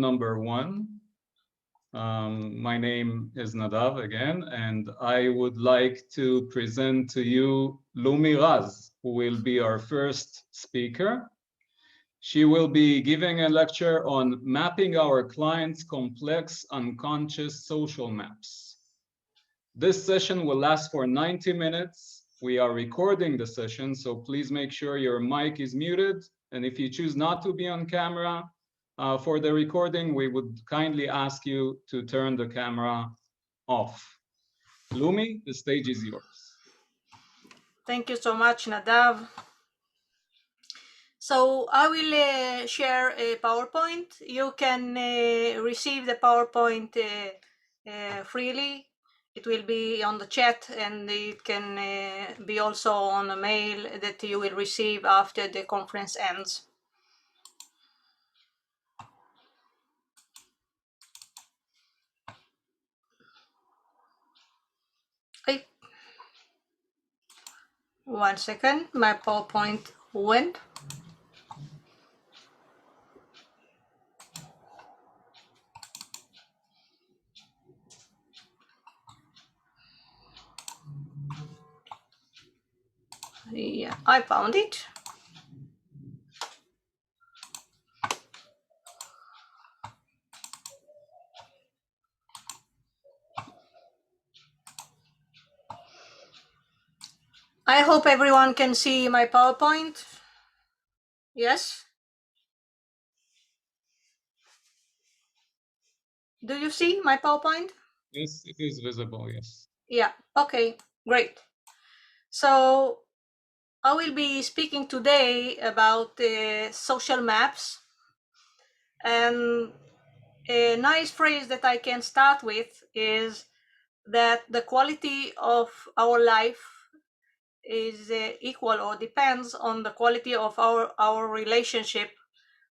Number one. My name is Nadav again, and I would like to present to you Lumi Raz, who will be our first speaker. She will be giving a lecture on mapping our clients' complex unconscious social maps. This session will last for 90 minutes. We are recording the session, so please make sure your mic is muted. And if you choose not to be on camera for the recording, we would kindly ask you to turn the camera off. Lumi, the stage is yours. Thank you so much, Nadav. So I will share a PowerPoint. You can receive the PowerPoint freely. It will be on the chat, and it can be also on a mail that you will receive after the conference ends. Okay. 1 second, my PowerPoint went. Yeah, I found it. I hope everyone can see my PowerPoint. Yes? Do you see my PowerPoint? Yes, it is visible, yes. Yeah, okay, great. So I will be speaking today about social maps, and a nice phrase that I can start with is that the quality of our life is equal or depends on the quality of our relationship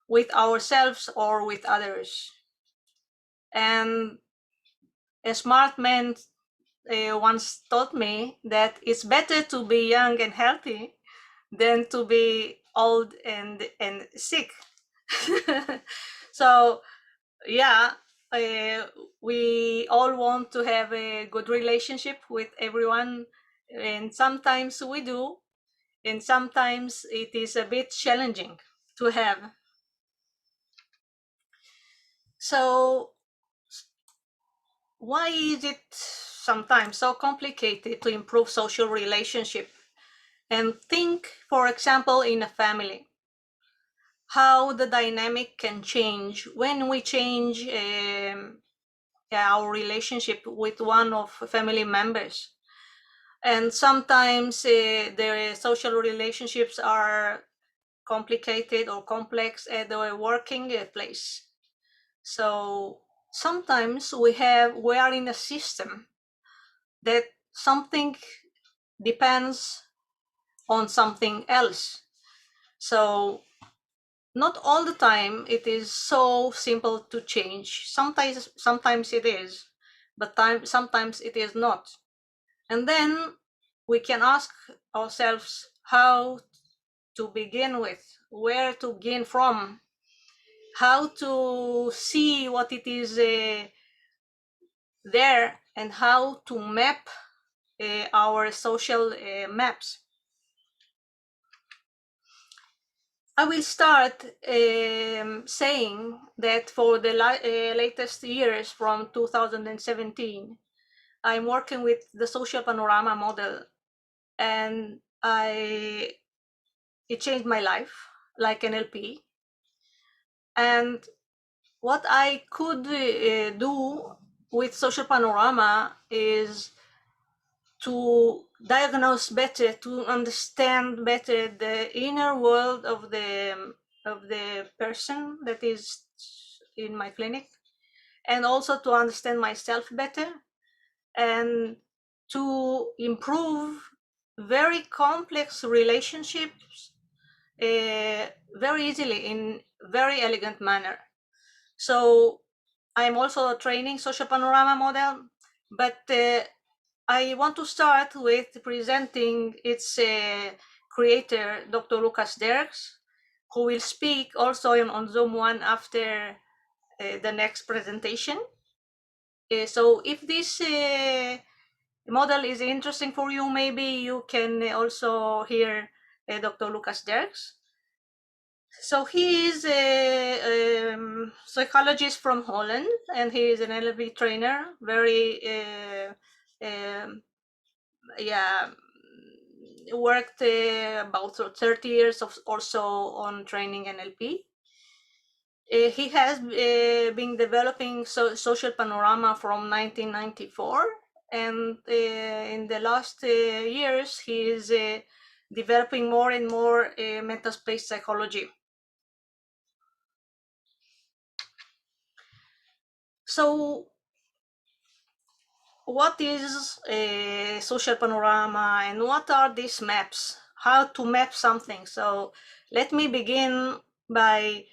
with ourselves or with others. And a smart man once taught me that it's better to be young and healthy than to be old and sick. So yeah, we all want to have a good relationship with everyone, and sometimes we do, and sometimes it is a bit challenging to have. So why is it sometimes so complicated to improve social relationship? And think, for example, in a family, how the dynamic can change when we change our relationship with one of family members. And sometimes their social relationships are complicated or complex at the working place. So sometimes we are in a system that something depends on something else. So not all the time it is so simple to change. Sometimes it is, but sometimes it is not. And then we can ask ourselves how to begin with, where to begin from, how to see what it is there, and how to map our social maps. I will start saying that for the latest years from 2017, I'm working with the Social Panorama model, and it changed my life like NLP. And what I could do with Social Panorama is to diagnose better, to understand better the inner world of the person that is in my clinic, and also to understand myself better, and to improve very complex relationships very easily in very elegant manner. So I'm also training Social Panorama model, but I want to start with presenting its creator, Dr. Derks, who will speak also on Zoom one after the next presentation. So if this model is interesting for you, maybe you can also hear Dr. Lucas Derks. So he is a psychologist from Holland, and he is an NLP trainer. Very, yeah, worked about 30 years or so on training NLP. He has been developing Social Panorama from 1994, and in the last years, he is developing more and more metaspace psychology. So what is a social panorama and what are these maps? How to map something? So let me begin by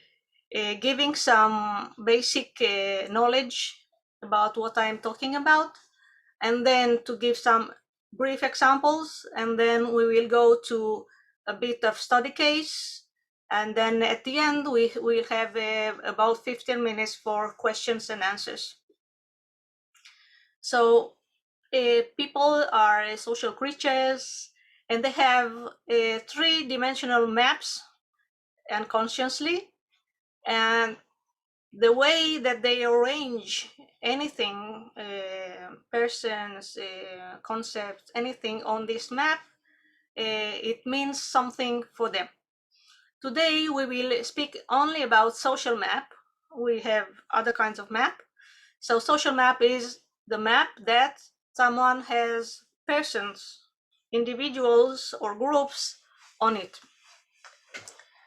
giving some basic knowledge about what I'm talking about, and then to give some brief examples, and then we will go to a bit of study case, and then at the end we will have about 15 minutes for questions and answers. So people are social creatures, and they have three-dimensional maps unconsciously, and the way that they arrange anything, persons, concepts, anything on this map, it means something for them. Today we will speak only about social map. We have other kinds of map. So social map is the map that someone has persons, individuals or groups on it.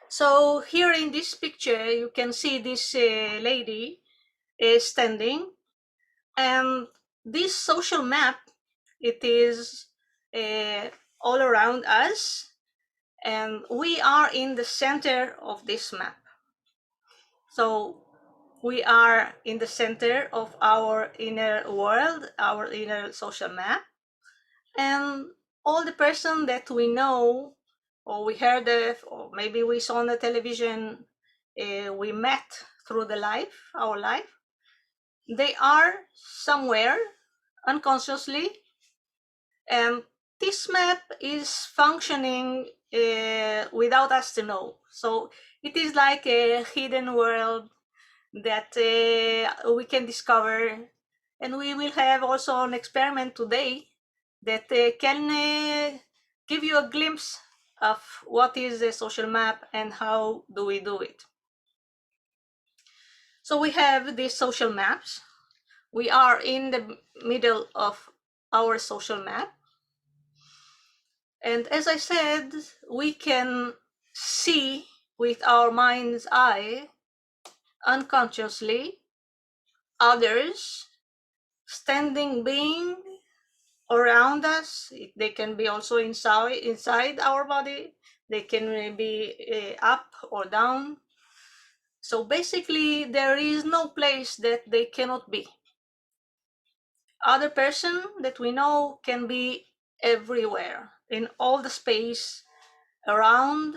So here in this picture, you can see this lady is standing, and this social map, it is all around us, and we are in the center of this map. So we are in the center of our inner world, our inner social map, and all the person that we know or we heard of, or maybe we saw on the television, we met through our life, they are somewhere unconsciously, and this map is functioning without us to know. So it is like a hidden world that we can discover, and we will have also an experiment today that can give you a glimpse of what is a social map and how do we do it. So we have these social maps. We are in the middle of our social map, and as I said, we can see with our mind's eye unconsciously others, standing being around us. They can be also inside our body. They can be up or down. So basically, there is no place that they cannot be. Other person that we know can be everywhere, in all the space, around,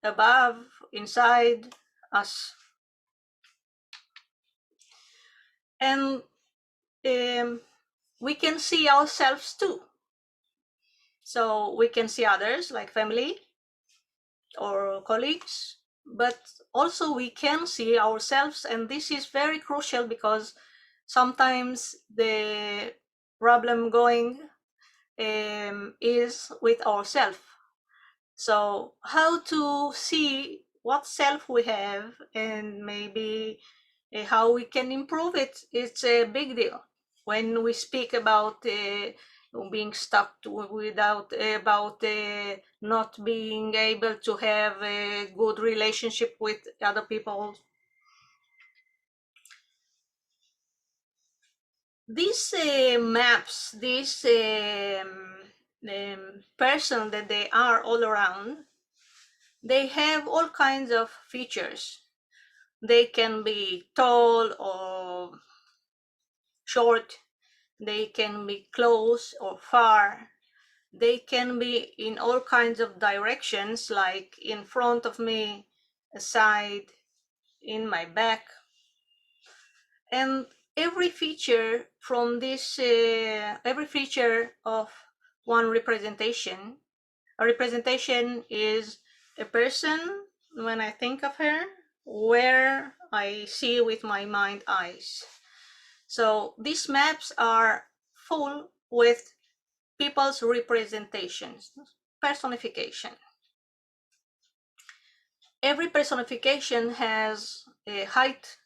above, inside us. And we can see ourselves too. So we can see others like family or colleagues, but also we can see ourselves, and this is very crucial because sometimes the problem going is with ourselves. So how to see what self we have and maybe how we can improve it, it's a big deal. When we speak about being stuck without about not being able to have a good relationship with other people, these maps, these person that they are all around, they have all kinds of features. They can be tall or short, they can be close or far, they can be in all kinds of directions, like in front of me, aside, in my back. And every feature from this, every feature of one representation, a representation is a person when I think of her, where I see with my mind eyes. So these maps are full with people's representations, personification. Every personification has a height.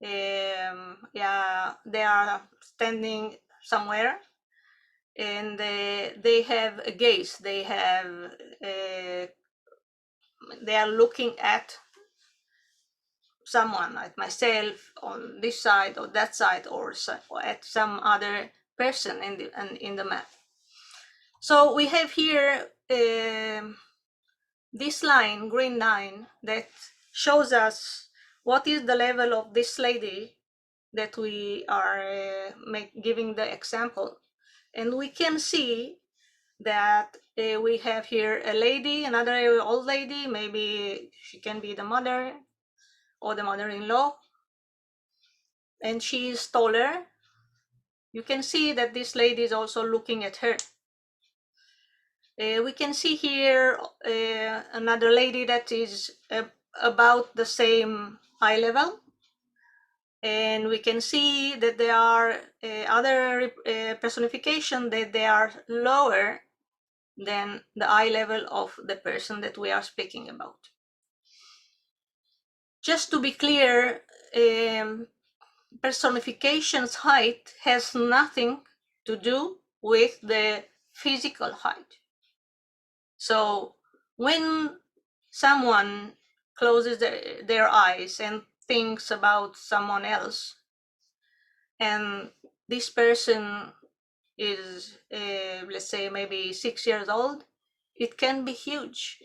Yeah, they are standing somewhere, and they have a gaze. They are looking at someone, like myself, on this side or that side, or at some other person in the map. So we have here this line, green line, that shows us what is the level of this lady that we are giving the example. And we can see that we have here a lady, another old lady, maybe she can be the mother or the mother-in-law, and she is taller. You can see that this lady is also looking at her. We can see here another lady that is about the same eye level. And we can see that there are other personification that they are lower than the eye level of the person that we are speaking about. Just to be clear, personification's height has nothing to do with the physical height. So when someone closes their eyes and thinks about someone else, and this person is, let's say, maybe 6 years old, it can be huge.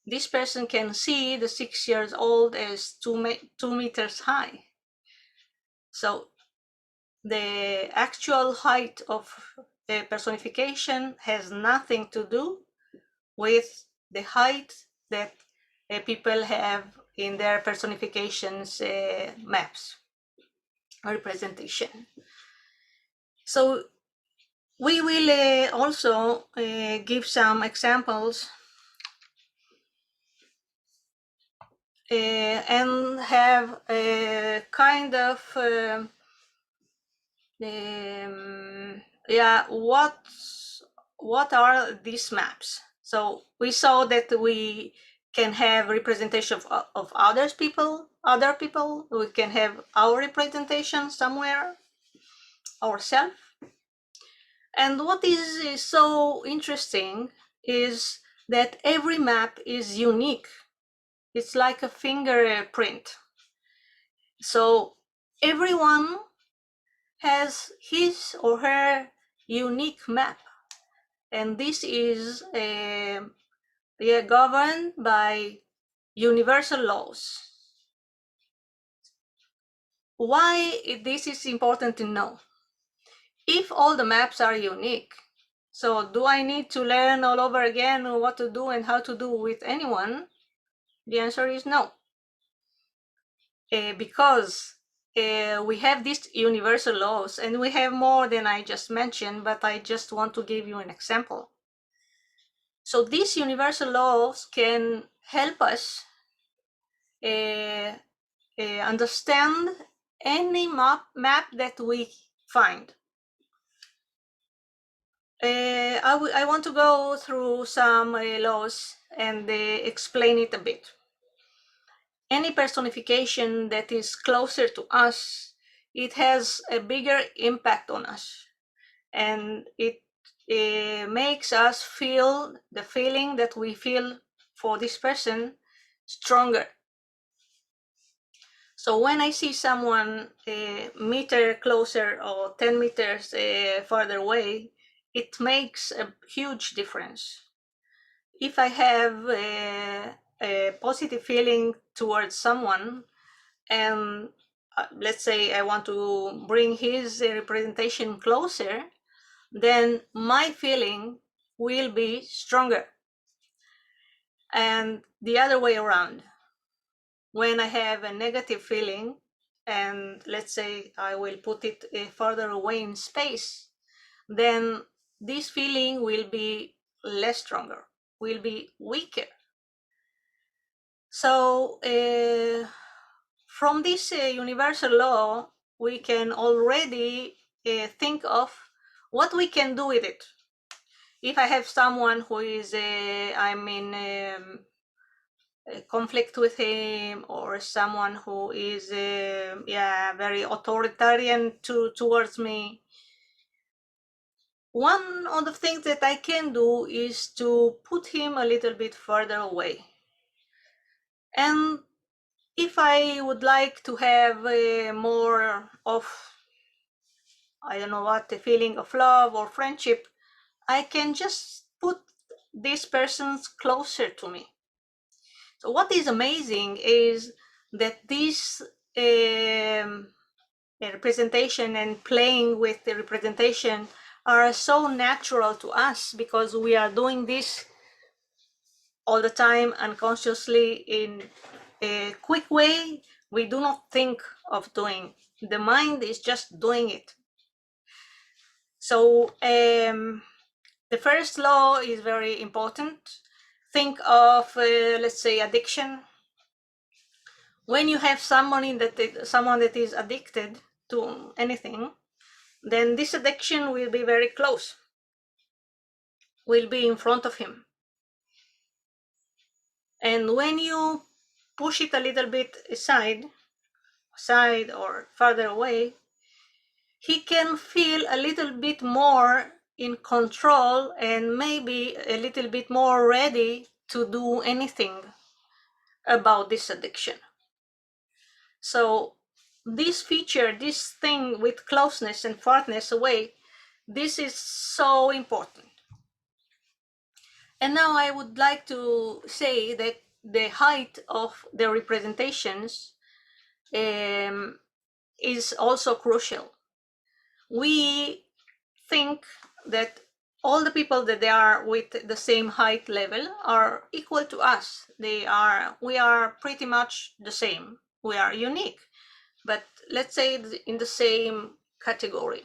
This person can see the 6 years old as 2 meters high. So the actual height of the personification has nothing to do with the height that people have in their personifications maps or representation. So we will also give some examples and have a kind of yeah, what are these maps? So we saw that we can have representation of other people. We can have our representation somewhere, ourselves. And what is so interesting is that every map is unique. It's like a fingerprint. So everyone has his or her unique map. And this is governed by universal laws. Why this is important to know? If all the maps are unique, so do I need to learn all over again what to do and how to do with anyone? The answer is no. Because we have these universal laws, and we have more than I just mentioned, but I just want to give you an example. So these universal laws can help us understand any map that we find. I want to go through some laws and explain it a bit. Any personification that is closer to us, it has a bigger impact on us, and it makes us feel the feeling that we feel for this person stronger. So when I see someone a meter closer or 10 meters farther away, it makes a huge difference. If I have a positive feeling towards someone, and let's say I want to bring his representation closer, then my feeling will be stronger. And the other way around, when I have a negative feeling, and let's say I will put it further away in space, then this feeling will be less stronger, will be weaker. So from this universal law, we can already think of what we can do with it. If I have someone who is, I'm in a conflict with him, or someone who is, very authoritarian towards me, one of the things that I can do is to put him a little bit further away. And if I would like to have more of, I don't know what, a feeling of love or friendship, I can just put these persons closer to me. So what is amazing is that this representation and playing with the representation are so natural to us, because we are doing this all the time unconsciously in a quick way. We do not think of doing. The mind is just doing it. So the first law is very important. Think of, let's say, addiction. When you have someone that is addicted to anything, then this addiction will be very close, will be in front of him. And when you push it a little bit aside or further away, he can feel a little bit more in control and maybe a little bit more ready to do anything about this addiction. So this feature, this thing with closeness and farthness away, this is so important. And now I would like to say that the height of the representations is also crucial. We think that all the people that they are with the same height level are equal to us. We are pretty much the same. We are unique, but let's say in the same category.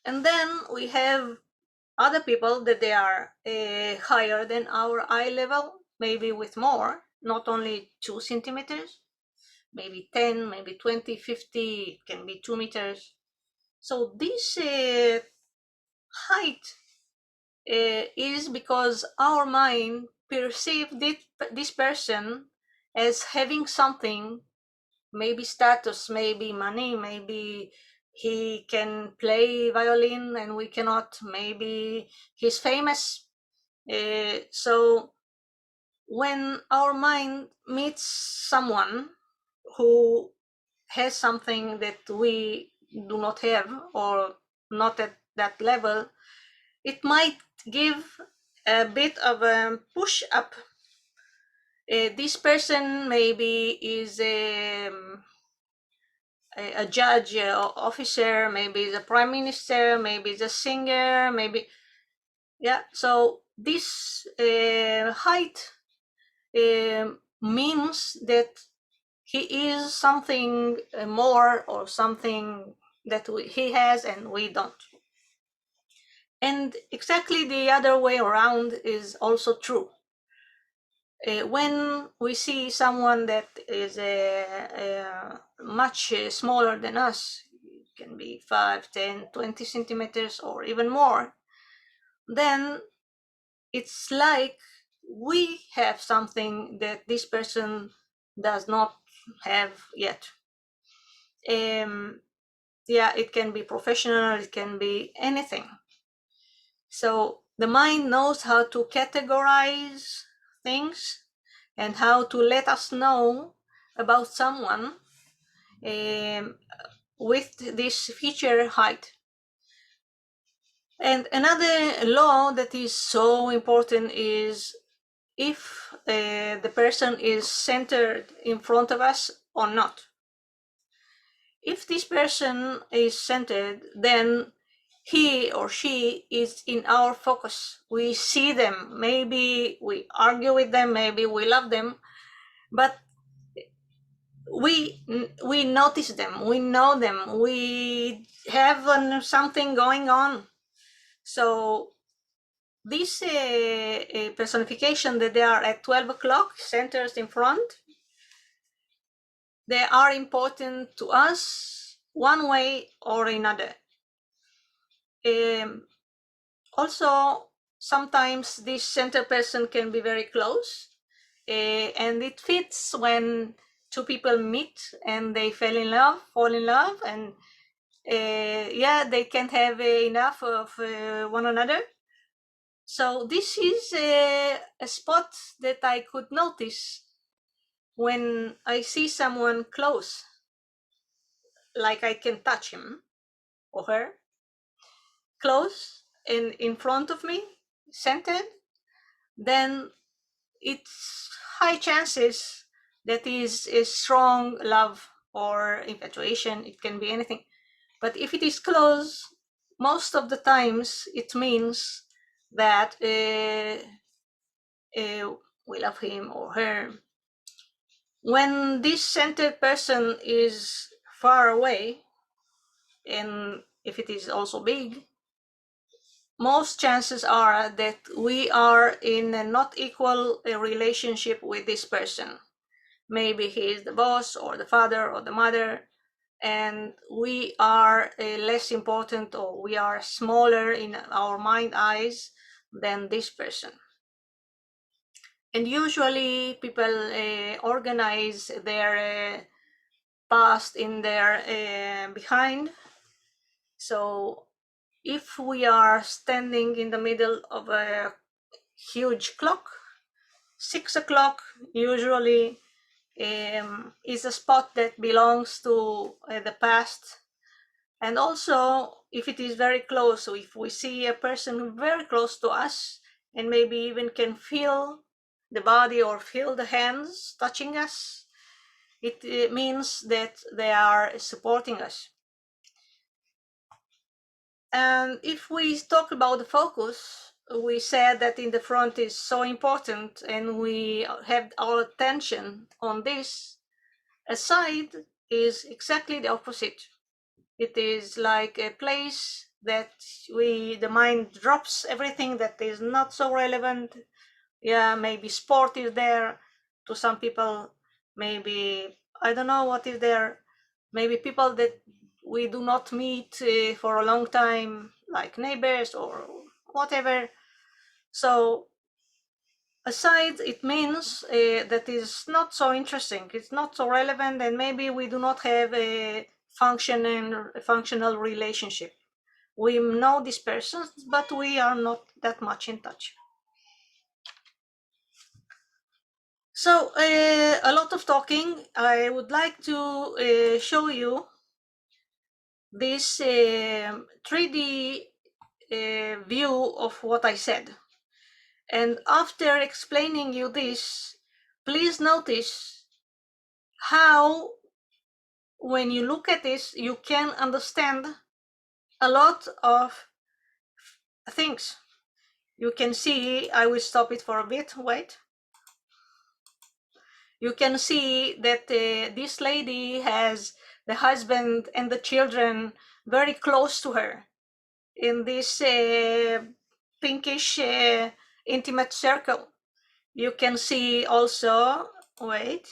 And then we have other people that they are higher than our eye level, maybe with more, not only 2 centimeters, maybe 10, maybe 20, 50, it can be 2 meters. So this height is because our mind perceived this person as having something, maybe status, maybe money, maybe he can play violin and we cannot, maybe he's famous. So when our mind meets someone who has something that we do not have, or not at that level, it might give a bit of a push up. This person maybe is a judge, officer, maybe is a prime minister, maybe is a singer, maybe, yeah. So this height means that he is something more, or something that he has and we don't. And exactly the other way around is also true. When we see someone that is much smaller than us, it can be 5, 10, 20 centimeters or even more, then it's like we have something that this person does not have yet. Yeah, it can be professional, it can be anything. So the mind knows how to categorize things and how to let us know about someone with this feature height. And another law that is so important is if the person is centered in front of us or not. If this person is centered, then he or she is in our focus. We see them, maybe we argue with them, maybe we love them, but we notice them, we know them, we have something going on. So this personification that they are at 12 o'clock, centers in front, they are important to us one way or another. Also, sometimes this center person can be very close, and it fits when two people meet and they fall in love, and yeah, they can't have enough of one another. So this is a spot that I could notice when I see someone close, like I can touch him or her, close and in front of me, centered, then it's high chances that is a strong love or infatuation. It can be anything. But if it is close, most of the times it means that we love him or her. When this centered person is far away, and if it is also big, most chances are that we are in a not equal relationship with this person. Maybe he is the boss or the father or the mother, and we are less important, or we are smaller in our mind eyes than this person. And usually people organize their past in their behind. So if we are standing in the middle of a huge clock, 6 o'clock usually is a spot that belongs to the past. And also, if it is very close, so if we see a person very close to us and maybe even can feel the body or feel the hands touching us, it means that they are supporting us. And if we talk about the focus, we said that in the front is so important and we have our attention on this. A side is exactly the opposite. It is like a place that the mind drops everything that is not so relevant. Yeah, maybe sport is there to some people, maybe I don't know what is there, maybe people that we do not meet for a long time, like neighbors or whatever. So aside, it means that is not so interesting, it's not so relevant, and maybe we do not have a functional relationship. We know these persons, but we are not that much in touch. So a lot of talking. I would like to show you this 3D view of what I said. And after explaining you this, please notice how, when you look at this, you can understand a lot of things. You can see, I will stop it for a bit, wait. You can see that this lady has the husband and the children very close to her in this pinkish intimate circle. You can see also, wait,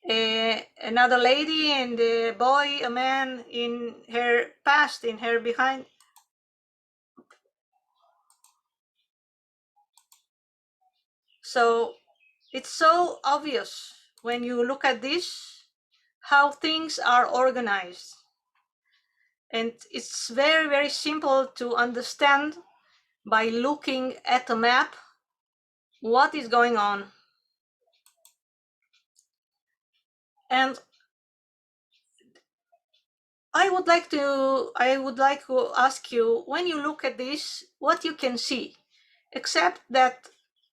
another lady and a boy, a man in her past, in her behind. So it's so obvious when you look at this, how things are organized. And it's very, very simple to understand by looking at a map what is going on. And I would like to ask you, when you look at this, what you can see, except that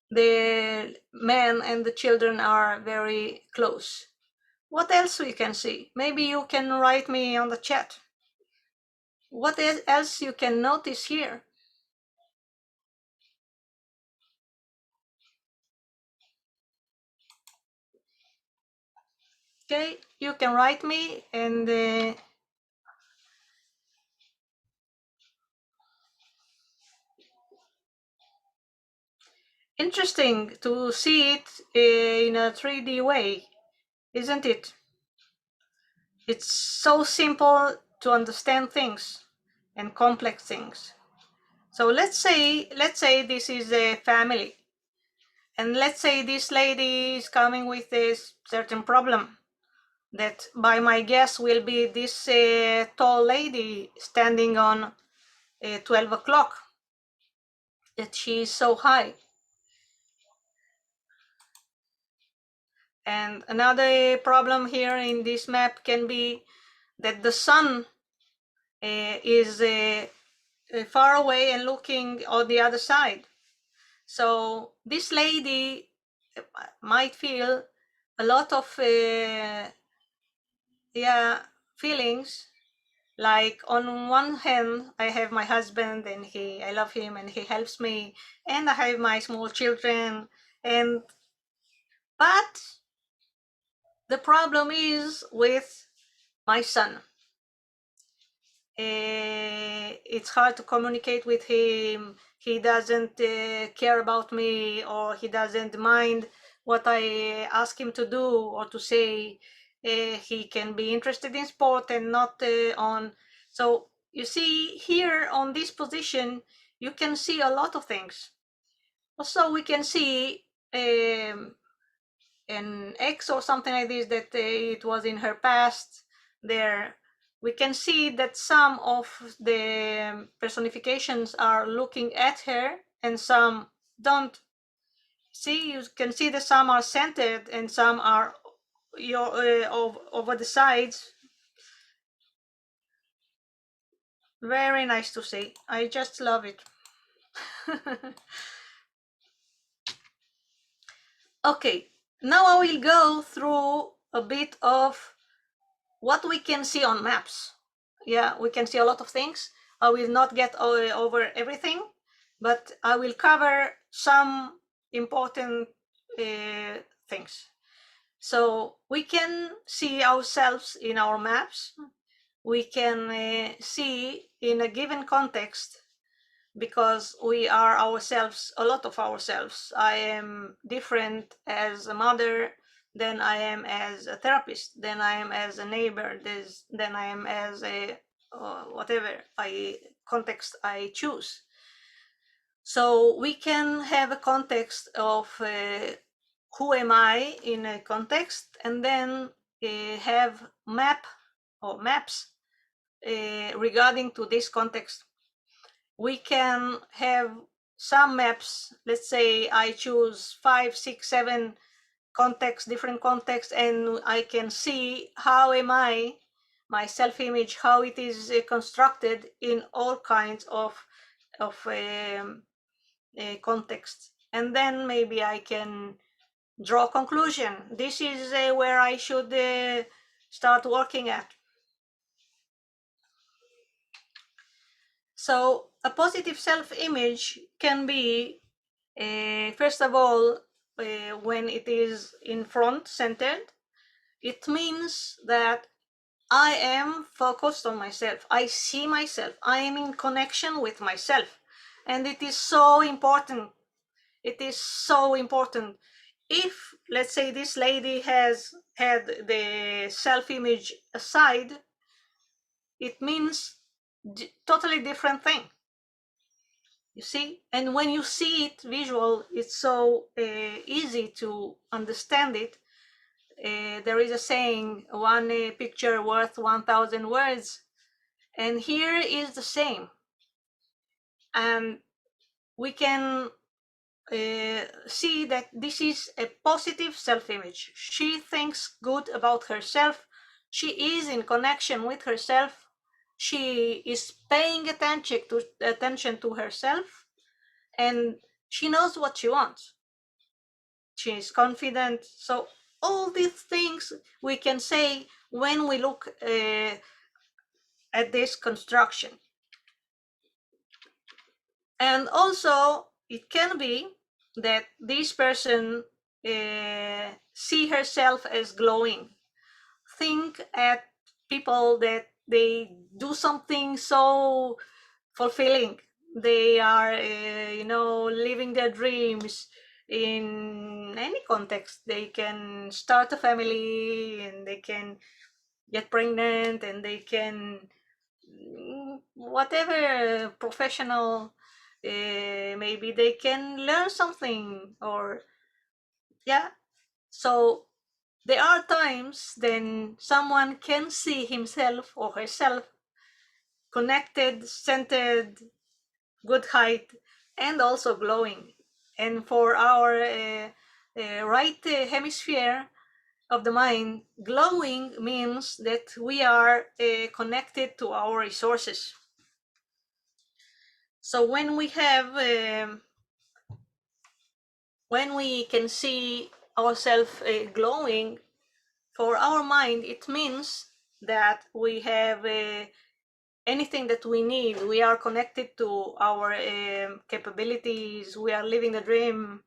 the man and the children are very close. What else you can see? Maybe you can write me on the chat. What else you can notice here? Okay, you can write me, and interesting to see it in a 3D way, isn't it? It's so simple to understand things and complex things. So let's say this is a family, and let's say this lady is coming with a certain problem that, by my guess, will be this tall lady standing on 12 o'clock, that she is so high. And another problem here in this map can be that the sun is far away and looking on the other side. So this lady might feel a lot of feelings. Like, on one hand, I have my husband, and I love him, and he helps me, and I have my small children, but the problem is with my son. It's hard to communicate with him. He doesn't care about me, or he doesn't mind what I ask him to do or to say. He can be interested in sport and not on. So you see here on this position, you can see a lot of things. Also, we can see an ex or something like this, that it was in her past there. We can see that some of the personifications are looking at her and some don't. See, you can see that some are centered and some are over the sides. Very nice to see. I just love it. Okay, now I will go through a bit of what we can see on maps. Yeah, we can see a lot of things. I will not get over everything, but I will cover some important things. So we can see ourselves in our maps. We can see in a given context, because we are ourselves, a lot of ourselves. I am different as a mother than I am as a therapist, then I am as a neighbor, then I am as a whatever context I choose. So we can have a context of who am I in a context, and then have maps regarding to this context. We can have some maps. Let's say I choose 5, 6, 7 contexts, different contexts, and I can see how am I, my self-image, how it is constructed in all kinds of contexts. And then maybe I can draw a conclusion. This is where I should start working at. So a positive self-image can be, first of all, when it is in front, centered, it means that I am focused on myself. I see myself. I am in connection with myself. And it is so important. It is so important. If, let's say, this lady has had the self-image aside, it means totally different thing. You see, and when you see it visual, it's so easy to understand it. There is a saying, one picture worth 1,000 words, and here is the same. And we can see that this is a positive self-image. She thinks good about herself. She is in connection with herself. She is paying attention to herself, and she knows what she wants. She is confident. So all these things we can say when we look at this construction. And also it can be that this person see herself as glowing. think at people that they do something so fulfilling. They are, living their dreams in any context. They can start a family and they can get pregnant and they can, whatever professional, maybe they can learn something or, yeah. So there are times then someone can see himself or herself connected, centered, good height, and also glowing. And for our right hemisphere of the mind, glowing means that we are connected to our resources. So when we can see ourselves glowing, for our mind, it means that we have anything that we need. We are connected to our capabilities. We are living the dream.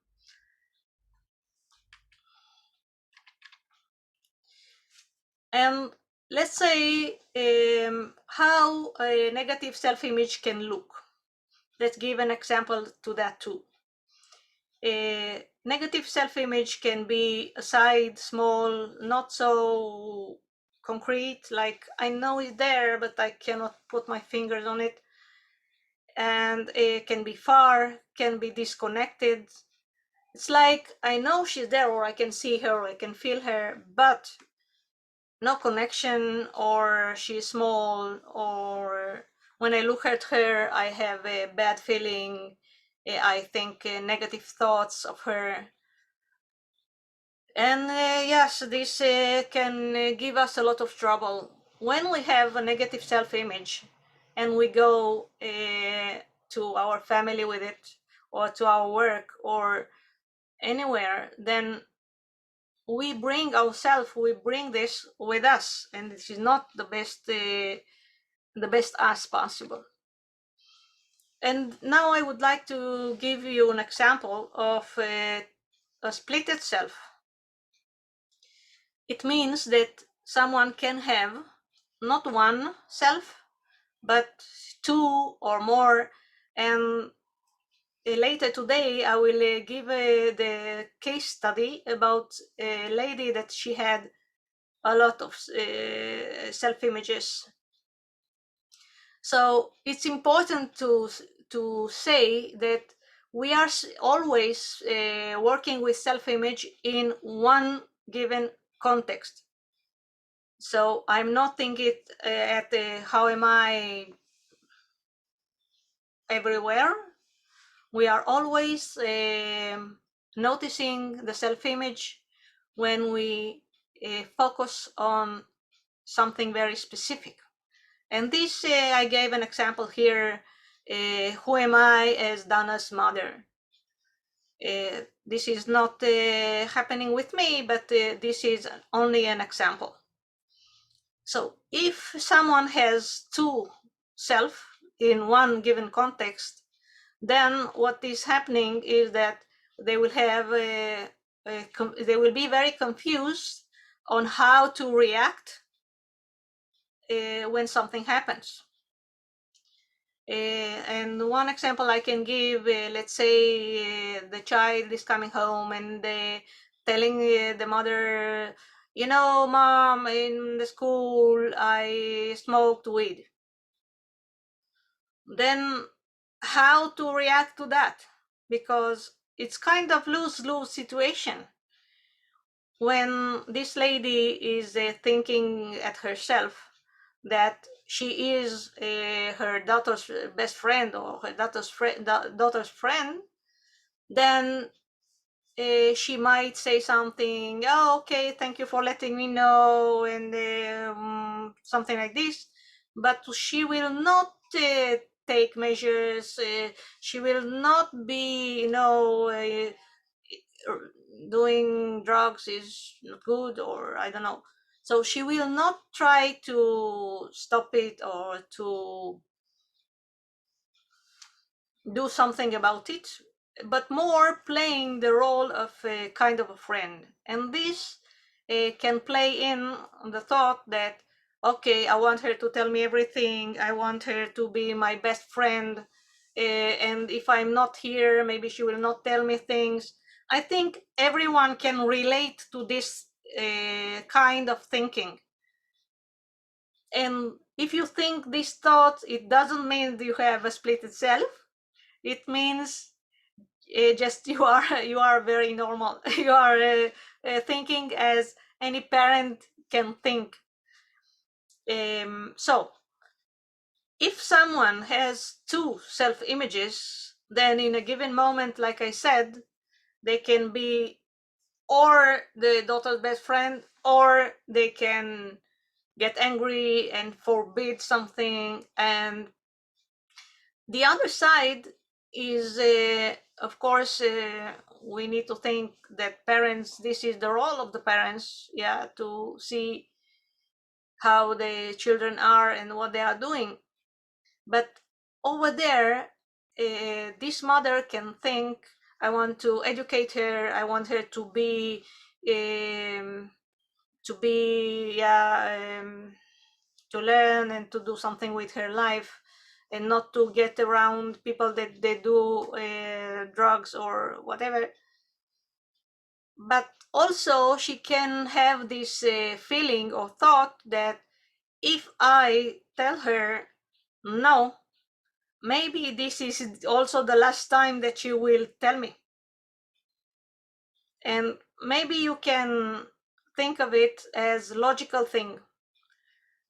And let's say how a negative self-image can look. Let's give an example to that too. A negative self-image can be a side, small, not so concrete, like I know it's there, but I cannot put my fingers on it. And it can be far, can be disconnected. It's like I know she's there, or I can see her, or I can feel her, but no connection, or she's small, or when I look at her, I have a bad feeling. I think negative thoughts of her. And yes, this can give us a lot of trouble. When we have a negative self-image and we go to our family with it, or to our work, or anywhere, then we bring ourselves, we bring this with us, and this is not the best us possible. And now I would like to give you an example of a splitted self. It means that someone can have not one self, but two or more. And later today, I will give the case study about a lady that she had a lot of self-images. So it's important to say that we are always working with self-image in one given context. So I'm not thinking at how am I everywhere. We are always noticing the self-image when we focus on something very specific. And this, I gave an example here. Who am I as Dana's mother? This is not happening with me, but this is only an example. So if someone has two self in one given context, then what is happening is that they will have they will be very confused on how to react when something happens. And one example I can give, let's say the child is coming home and telling the mother, mom, in the school I smoked weed. Then how to react to that? Because it's kind of lose-lose situation. When this lady is thinking at herself that she is her daughter's best friend, or her daughter's friend, then she might say something, oh, okay, thank you for letting me know, and something like this. But she will not take measures. She will not be, doing drugs is not good, or I don't know. So she will not try to stop it or to do something about it, but more playing the role of a kind of a friend. And this can play in the thought that, okay, I want her to tell me everything, I want her to be my best friend, and if I'm not here, maybe she will not tell me things. I think everyone can relate to this kind of thinking. And if you think these thoughts, it doesn't mean you have a split self. It means just you are very normal. You are thinking as any parent can think. So if someone has two self-images, then in a given moment, like I said, they can be or the daughter's best friend, or they can get angry and forbid something. And the other side is, of course, we need to think that parents, this is the role of the parents, yeah, to see how the children are and what they are doing. But over there, this mother can think, I want to educate her, I want her um, to learn and to do something with her life, and not to get around people that they do drugs or whatever. But also she can have this feeling or thought that if I tell her no, maybe this is also the last time that she will tell me. And maybe you can think of it as logical thing.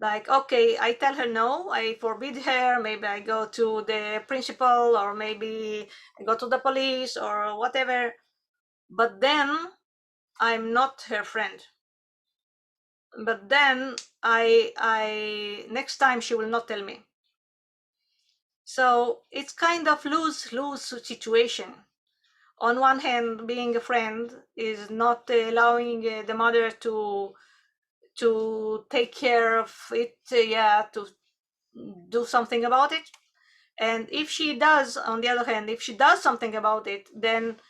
Like, okay, I tell her no, I forbid her, maybe I go to the principal, or maybe I go to the police or whatever, but then I'm not her friend. But then I next time she will not tell me. So it's kind of lose-lose situation. On one hand, being a friend is not allowing the mother to take care of it, to do something about it. And if she does, on the other hand, if she does something about it, then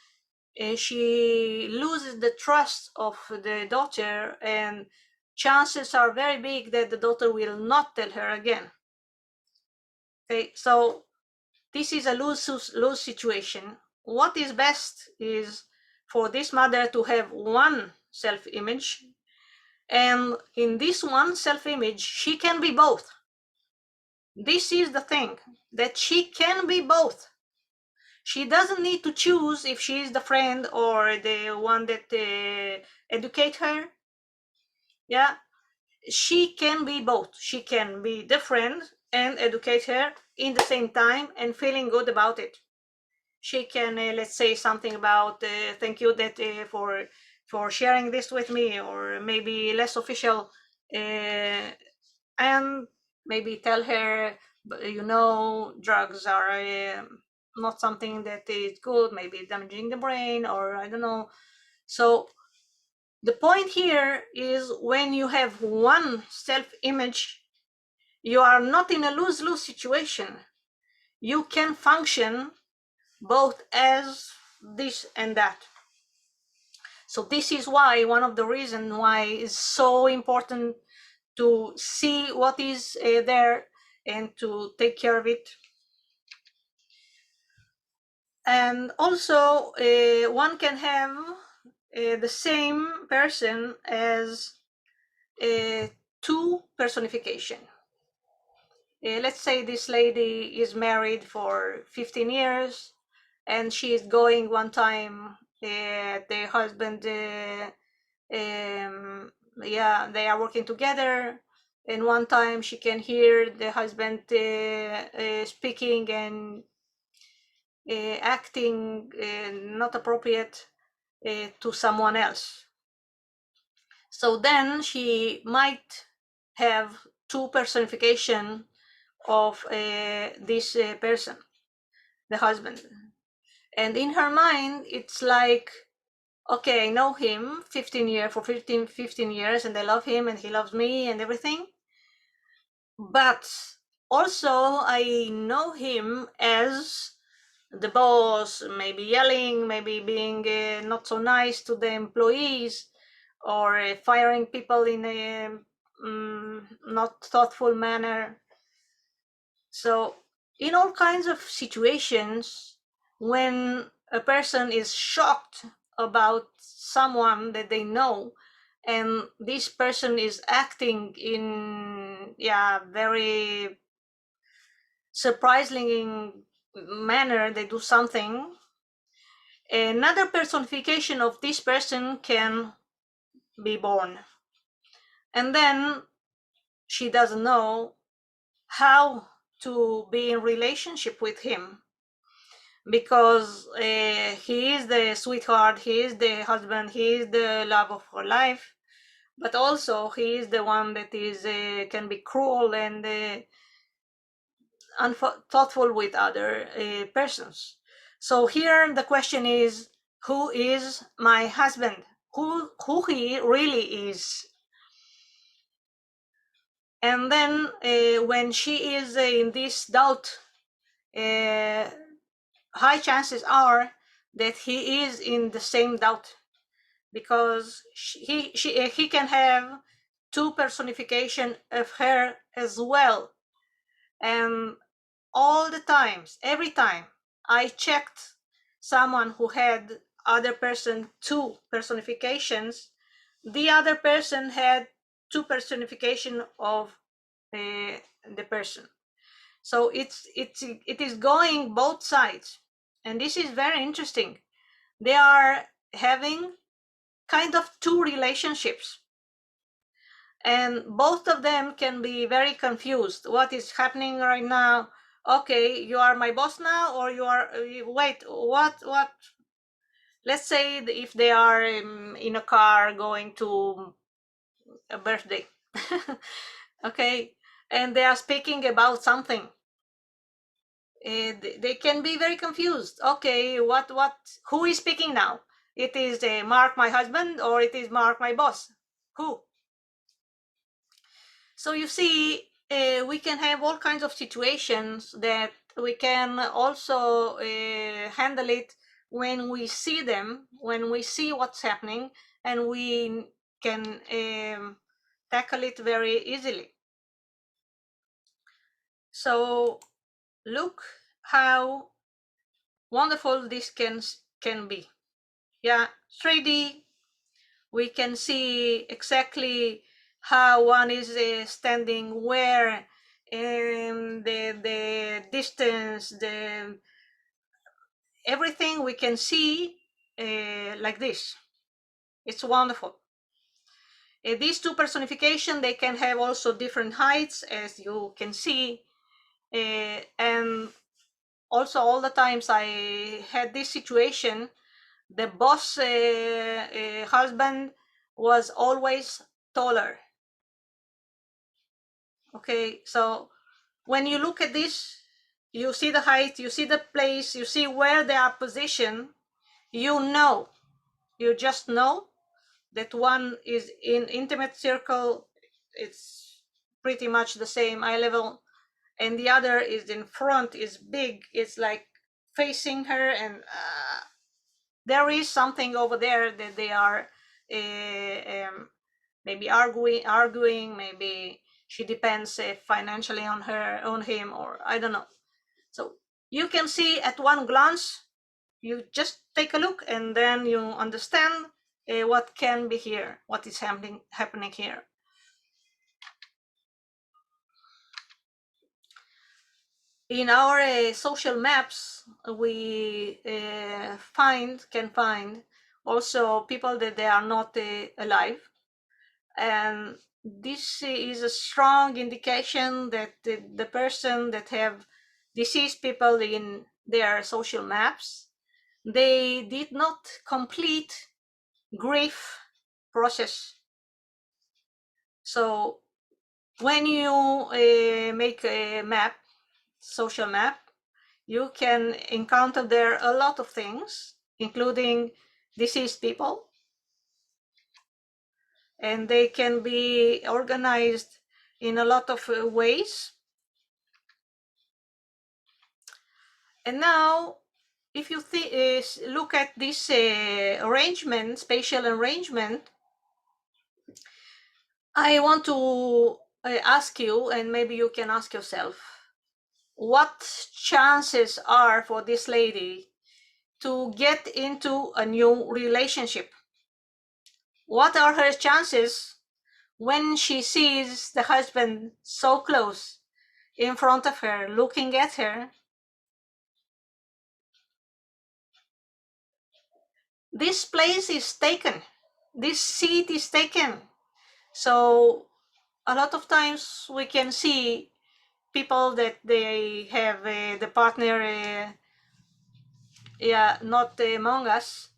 she loses the trust of the daughter, and chances are very big that the daughter will not tell her again. Okay, so this is a lose situation. What is best is for this mother to have one self-image, and in this one self-image, she can be both. This is the thing, that she can be both. She doesn't need to choose if she is the friend or the one that educate her. Yeah, she can be both. She can be the friend and educate her in the same time and feeling good about it. She can, let's say something about thank you that for sharing this with me, or maybe less official, and maybe tell her, drugs are not something that is good, maybe damaging the brain, or I don't know. So the point here is, when you have one self-image, you are not in a lose-lose situation. You can function both as this and that. So this is why, one of the reasons why it's so important to see what is there and to take care of it. And also, one can have the same person as two personification. Let's say this lady is married for 15 years, and she is going one time, the husband, they are working together, and one time she can hear the husband speaking and acting not appropriate to someone else. So then she might have two personification of this person, the husband. And in her mind, it's like, okay, I know him 15 years, and I love him and he loves me and everything. But also I know him as the boss, maybe yelling, maybe being not so nice to the employees, or firing people in a not thoughtful manner. So in all kinds of situations, when a person is shocked about someone that they know, and this person is acting in very surprising manner, they do something, another personification of this person can be born. And then she doesn't know how to be in relationship with him, because he is the sweetheart, he is the husband, he is the love of her life, but also he is the one that is can be cruel and unthoughtful with other persons. So here the question is, who is my husband? Who he really is? And then when she is in this doubt, high chances are that he is in the same doubt, because he can have two personification of her as well. And all the times, every time I checked someone who had other person two personifications, the other person had two personification of the person. So it is going both sides, and this is very interesting. They are having kind of two relationships, and both of them can be very confused. What is happening right now? Okay, you are my boss now, or you are wait, what? Let's say if they are in a car going to a birthday, okay, and they are speaking about something. They can be very confused. Okay, what? Who is speaking now? It is Mark, my husband, or it is Mark, my boss? Who? So you see, we can have all kinds of situations that we can also handle it when we see them, when we see what's happening, and we can tackle it very easily. So look how wonderful this can be. Yeah, 3D, we can see exactly how one is standing where, and the distance, the everything we can see like this. It's wonderful. These two personification, they can have also different heights, as you can see, and also all the times I had this situation, the boss husband was always taller. Okay, so when you look at this, you see the height, you see the place, you see where they are positioned, you just know that one is in intimate circle, it's pretty much the same eye level, and the other is in front, is big, it's like facing her, and there is something over there that they are maybe arguing, maybe she depends financially on him, or I don't know. So you can see at one glance, you just take a look, and then you understand what can be here, what is happening here. In our social maps, we can find also people that they are not alive, and this is a strong indication that the person that have deceased people in their social maps, they did not complete grief process. So when you make a map, social map, you can encounter there a lot of things, including deceased people, and they can be organized in a lot of ways. And now, if you look at this arrangement, spatial arrangement, I want to ask you, and maybe you can ask yourself, what chances are for this lady to get into a new relationship? What are her chances when she sees the husband so close in front of her, looking at her? This place is taken. This seat is taken. So a lot of times we can see people that they have the partner not among us,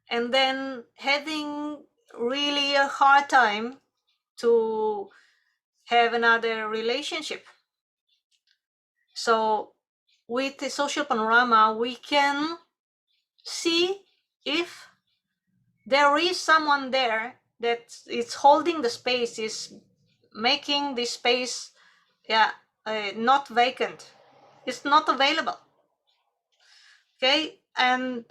and then having really a hard time to have another relationship. So with the social panorama, we can see if there is someone there that is holding the space, is making the space not vacant. It's not available. Okay, and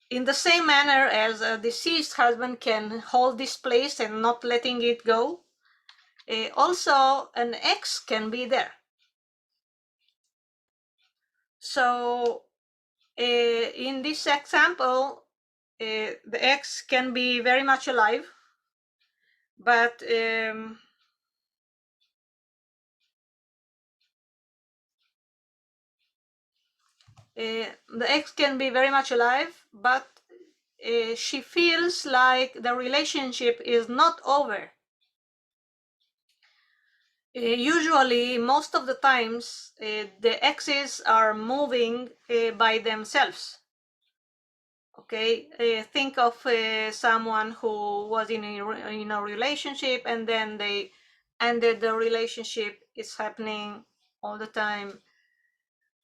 in the same manner as a deceased husband can hold this place and not letting it go, also an ex can be there. So in this example, the ex can be very much alive, but the ex can be very much alive, but she feels like the relationship is not over. Usually, most of the times, the exes are moving by themselves. Okay, think of someone who was in a relationship and then they ended the relationship. It's happening all the time,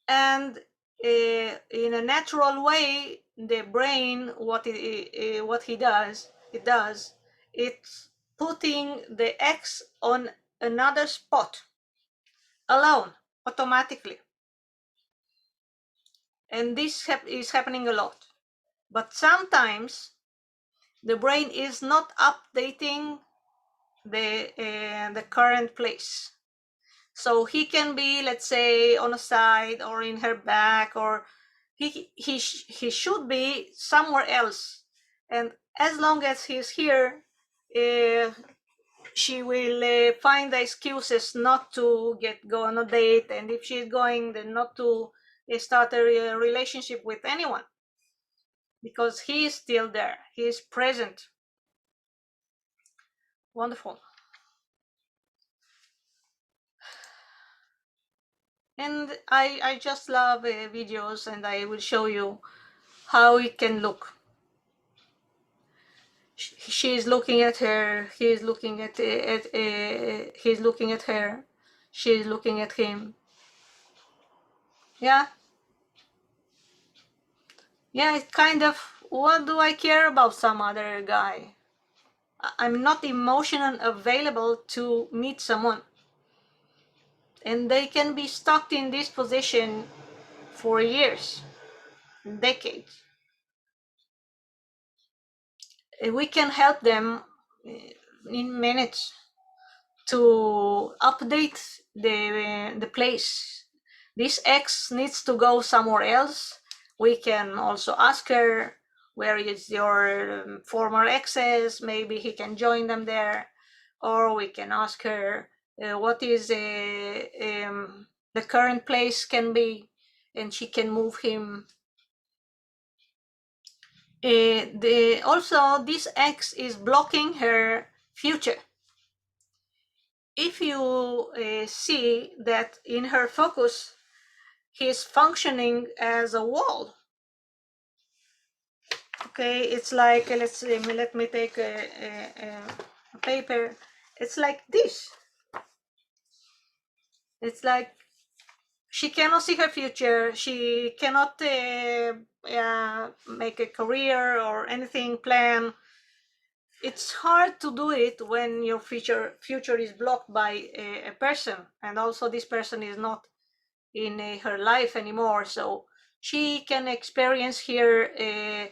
and in a natural way, the brain, what he does, it's putting the X on another spot alone automatically, and this is happening a lot. But sometimes the brain is not updating the current place. So he can be, let's say, on a side or in her back, or he should be somewhere else. And as long as he's here, she will find the excuses not to go on a date, and if she's going, then not to start a relationship with anyone, because he is still there. He is present. Wonderful. And I just love videos, and I will show you how it can look. She's looking at her, he's looking at he's looking at her, she's looking at him. Yeah, it's kind of, what do I care about some other guy? I'm not emotionally available to meet someone. And they can be stuck in this position for years, decades. We can help them in minutes to update the place. This ex needs to go somewhere else. We can also ask her, where is your former exes? Maybe he can join them there. Or we can ask her what is the current place can be, and she can move him. Also, this ex is blocking her future. If you see that in her focus, he's functioning as a wall. Okay, it's like, let's see, let me take a paper. It's like this. It's like she cannot see her future. She cannot make a career or anything plan. It's hard to do it when your future is blocked by a person, and also this person is not in her life anymore. So she can experience here.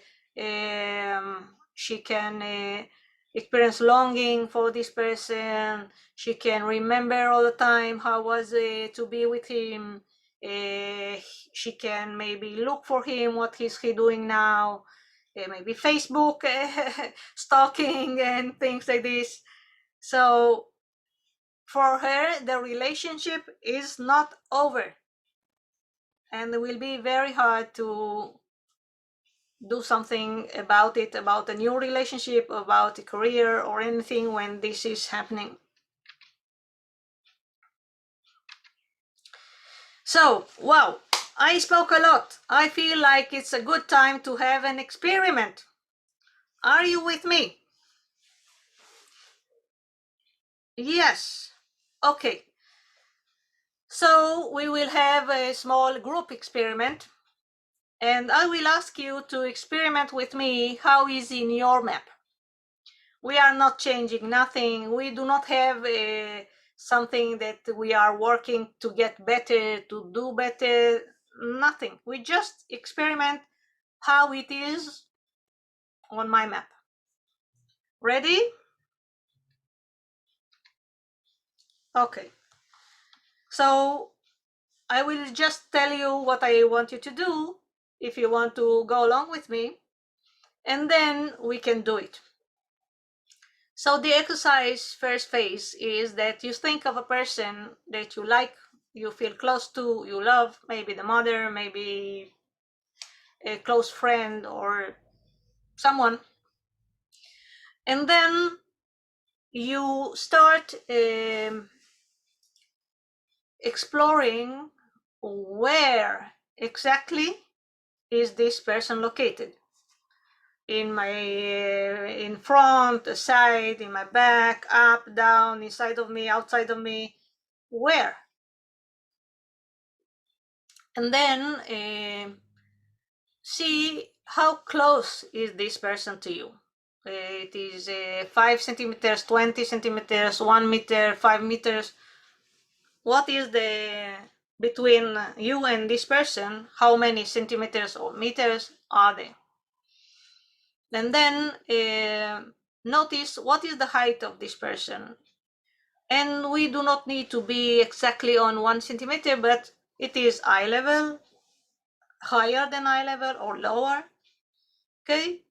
She can experience longing for this person. She can remember all the time how was it to be with him. She can maybe look for him, what is he doing now, maybe Facebook stalking and things like this. So for her, the relationship is not over, and it will be very hard to do something about it, about a new relationship, about a career or anything when this is happening. So, wow, I spoke a lot. I feel like it's a good time to have an experiment. Are you with me? Yes. Okay. So we will have a small group experiment, and I will ask you to experiment with me how is in your map. We are not changing nothing. We do not have something that we are working to get better, to do better, nothing. We just experiment how it is on my map. Ready? Okay. So I will just tell you what I want you to do if you want to go along with me, and then we can do it. So the exercise first phase is that you think of a person that you like, you feel close to, you love, maybe the mother, maybe a close friend or someone. And then you start exploring where exactly is this person located. In my in front, side, in my back, up, down, inside of me, outside of me, where? And then see how close is this person to you. It is 5 centimeters, 20 centimeters, 1 meter, 5 meters. What is the between you and this person? How many centimeters or meters are there? And then notice what is the height of this person. And we do not need to be exactly on 1 centimeter, but it is eye level, higher than eye level or lower. Okay.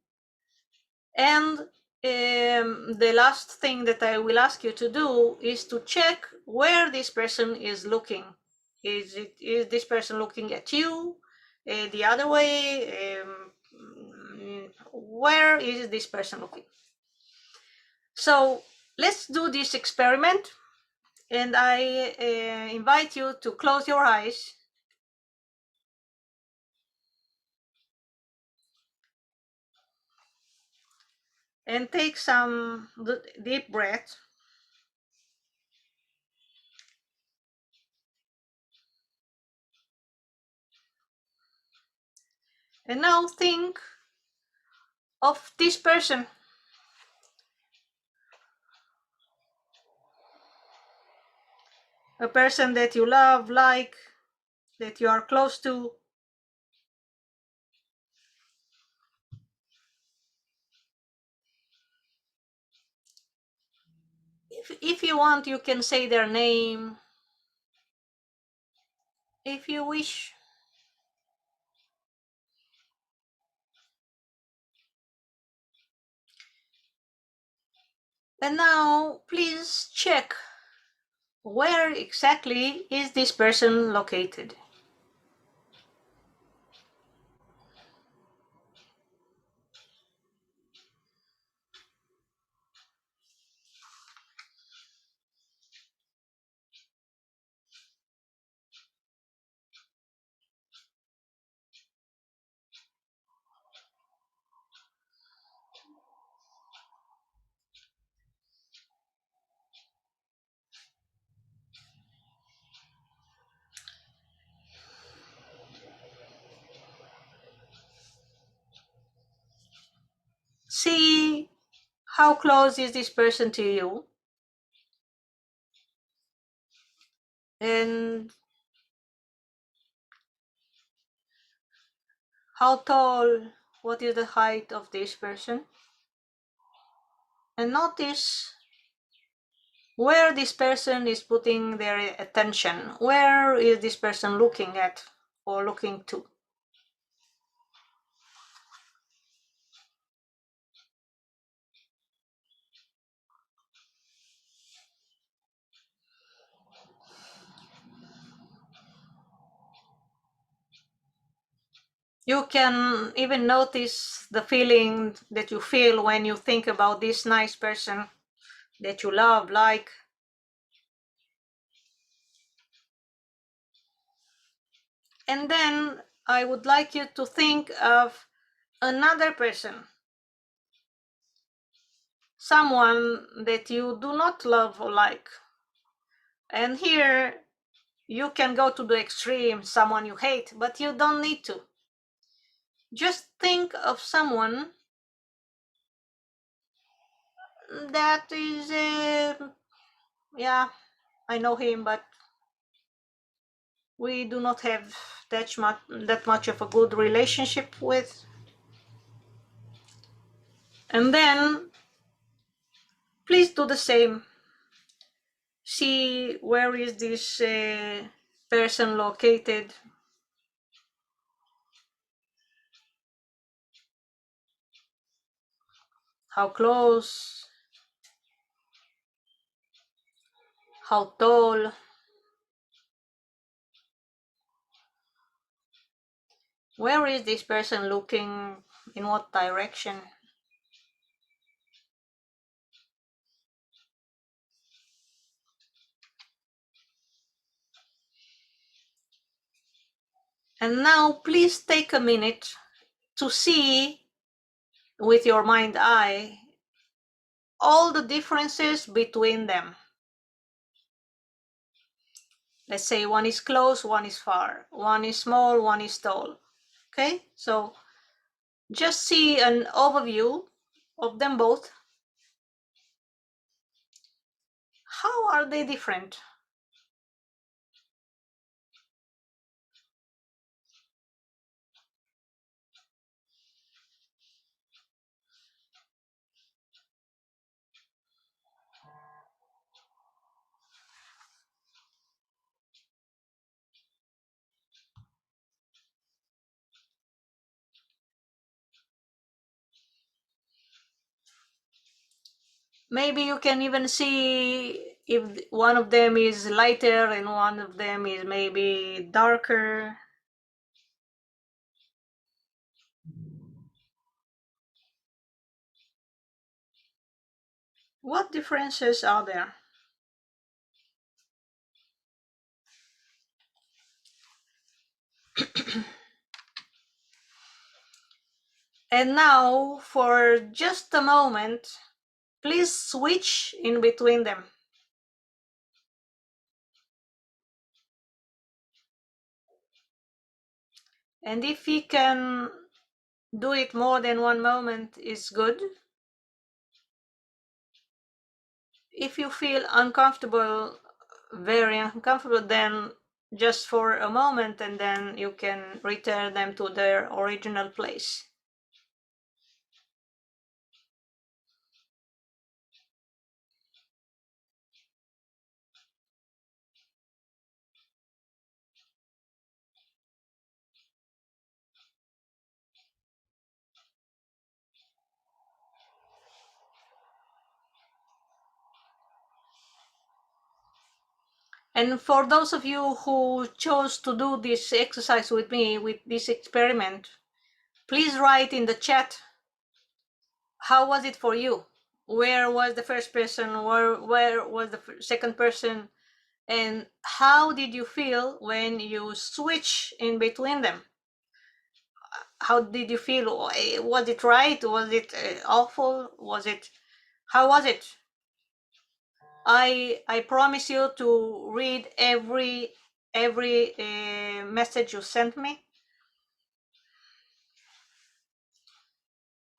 And the last thing that I will ask you to do is to check where this person is looking. Is this person looking at you, the other way? Where is this person looking? So let's do this experiment, and I invite you to close your eyes and take some deep breath. And now think of this person. A person that you love, like, that you are close to. If you want, you can say their name if you wish. And now please check where exactly is this person located. See how close is this person to you, and how tall, what is the height of this person, and notice where this person is putting their attention. Where is this person looking at or looking to? You can even notice the feeling that you feel when you think about this nice person that you love, like. And then I would like you to think of another person, someone that you do not love or like. And here you can go to the extreme, someone you hate, but you don't need to. Just think of someone that is, yeah, I know him, but we do not have that much of a good relationship with. And then please do the same. See where is this person located. How close, how tall, where is this person looking, in what direction. And now please take a minute to see with your mind eye all the differences between them. Let's say one is close, one is far, one is small, one is tall. Okay, so just see an overview of them both. How are they different? Maybe you can even see if one of them is lighter and one of them is maybe darker. What differences are there? And now, for just a moment, please switch in between them. And if you can do it more than one moment, is good. If you feel uncomfortable, very uncomfortable, then just for a moment, and then you can return them to their original place. And for those of you who chose to do this exercise with me, with this experiment, please write in the chat, how was it for you? Where was the first person? Where was the second person? And how did you feel when you switch in between them? How did you feel? Was it right? Was it awful? How was it? I promise you to read every message you sent me.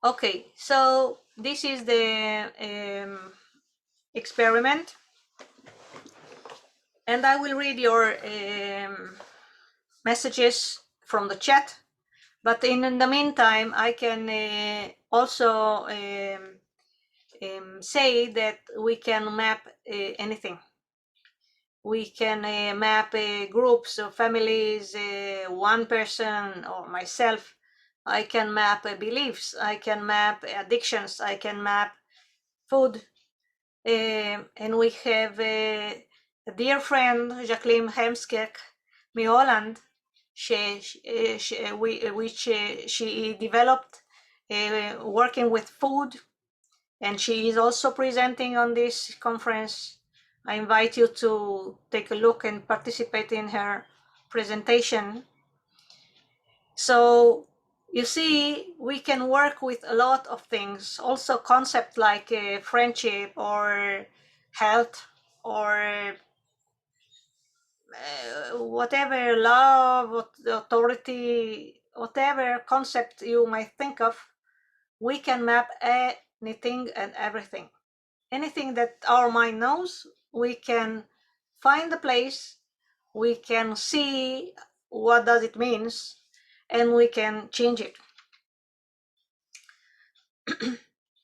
Okay, so this is the experiment, and I will read your messages from the chat. But in the meantime, I can also say that we can map anything. We can map groups of families, one person or myself. I can map beliefs, I can map addictions, I can map food. And we have a dear friend, Jacqueline Hemskerk, from Holland, which she developed working with food, and she is also presenting on this conference. I invite you to take a look and participate in her presentation. So you see, we can work with a lot of things, also concepts like friendship or health or whatever, love, authority, whatever concept you might think of, we can map anything and everything. Anything that our mind knows, we can find the place, we can see what does it means, and we can change it.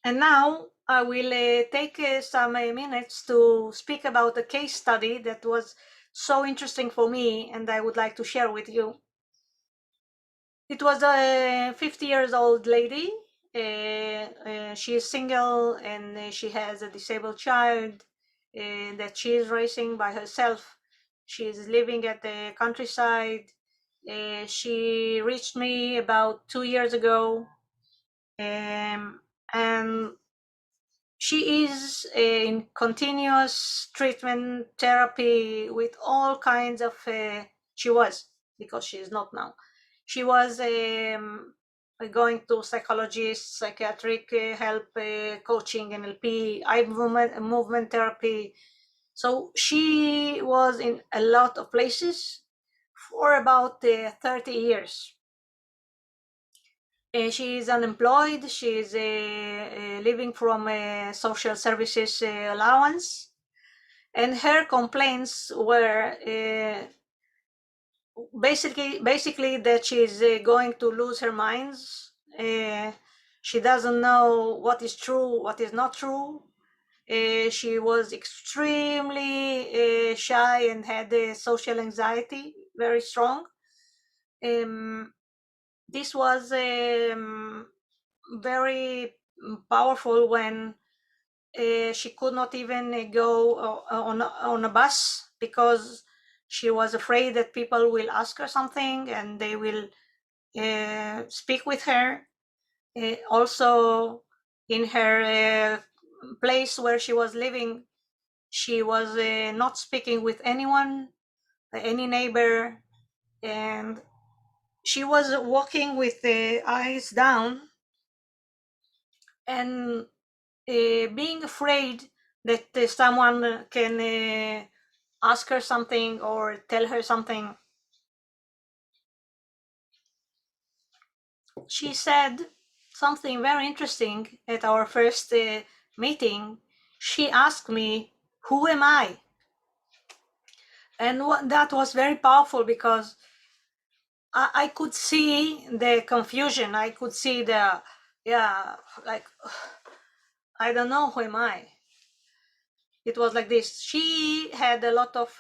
And now I will take some minutes to speak about a case study that was so interesting for me and I would like to share with you. It was a 50 years old lady. She is single and she has a disabled child that she is raising by herself. She is living at the countryside. She reached me about 2 years ago, and she is in continuous treatment therapy with all kinds of, she was, because she is not now. She was going to psychologists, psychiatric help, coaching, NLP, eye movement therapy. So she was in a lot of places for about 30 years. She is unemployed. She is living from a social services allowance, and her complaints were basically that she is going to lose her minds. She doesn't know what is true, what is not true. She was extremely shy and had social anxiety very strong. This was very powerful when she could not even go on a bus because she was afraid that people will ask her something and they will speak with her. Also, in her place where she was living, she was not speaking with anyone, any neighbor, and she was walking with the eyes down and being afraid that someone can ask her something or tell her something. She said something very interesting at our first meeting. She asked me, "Who am I?" And that was very powerful because I could see the confusion. I could see the, like, I don't know, who am I? It was like this. She had a lot of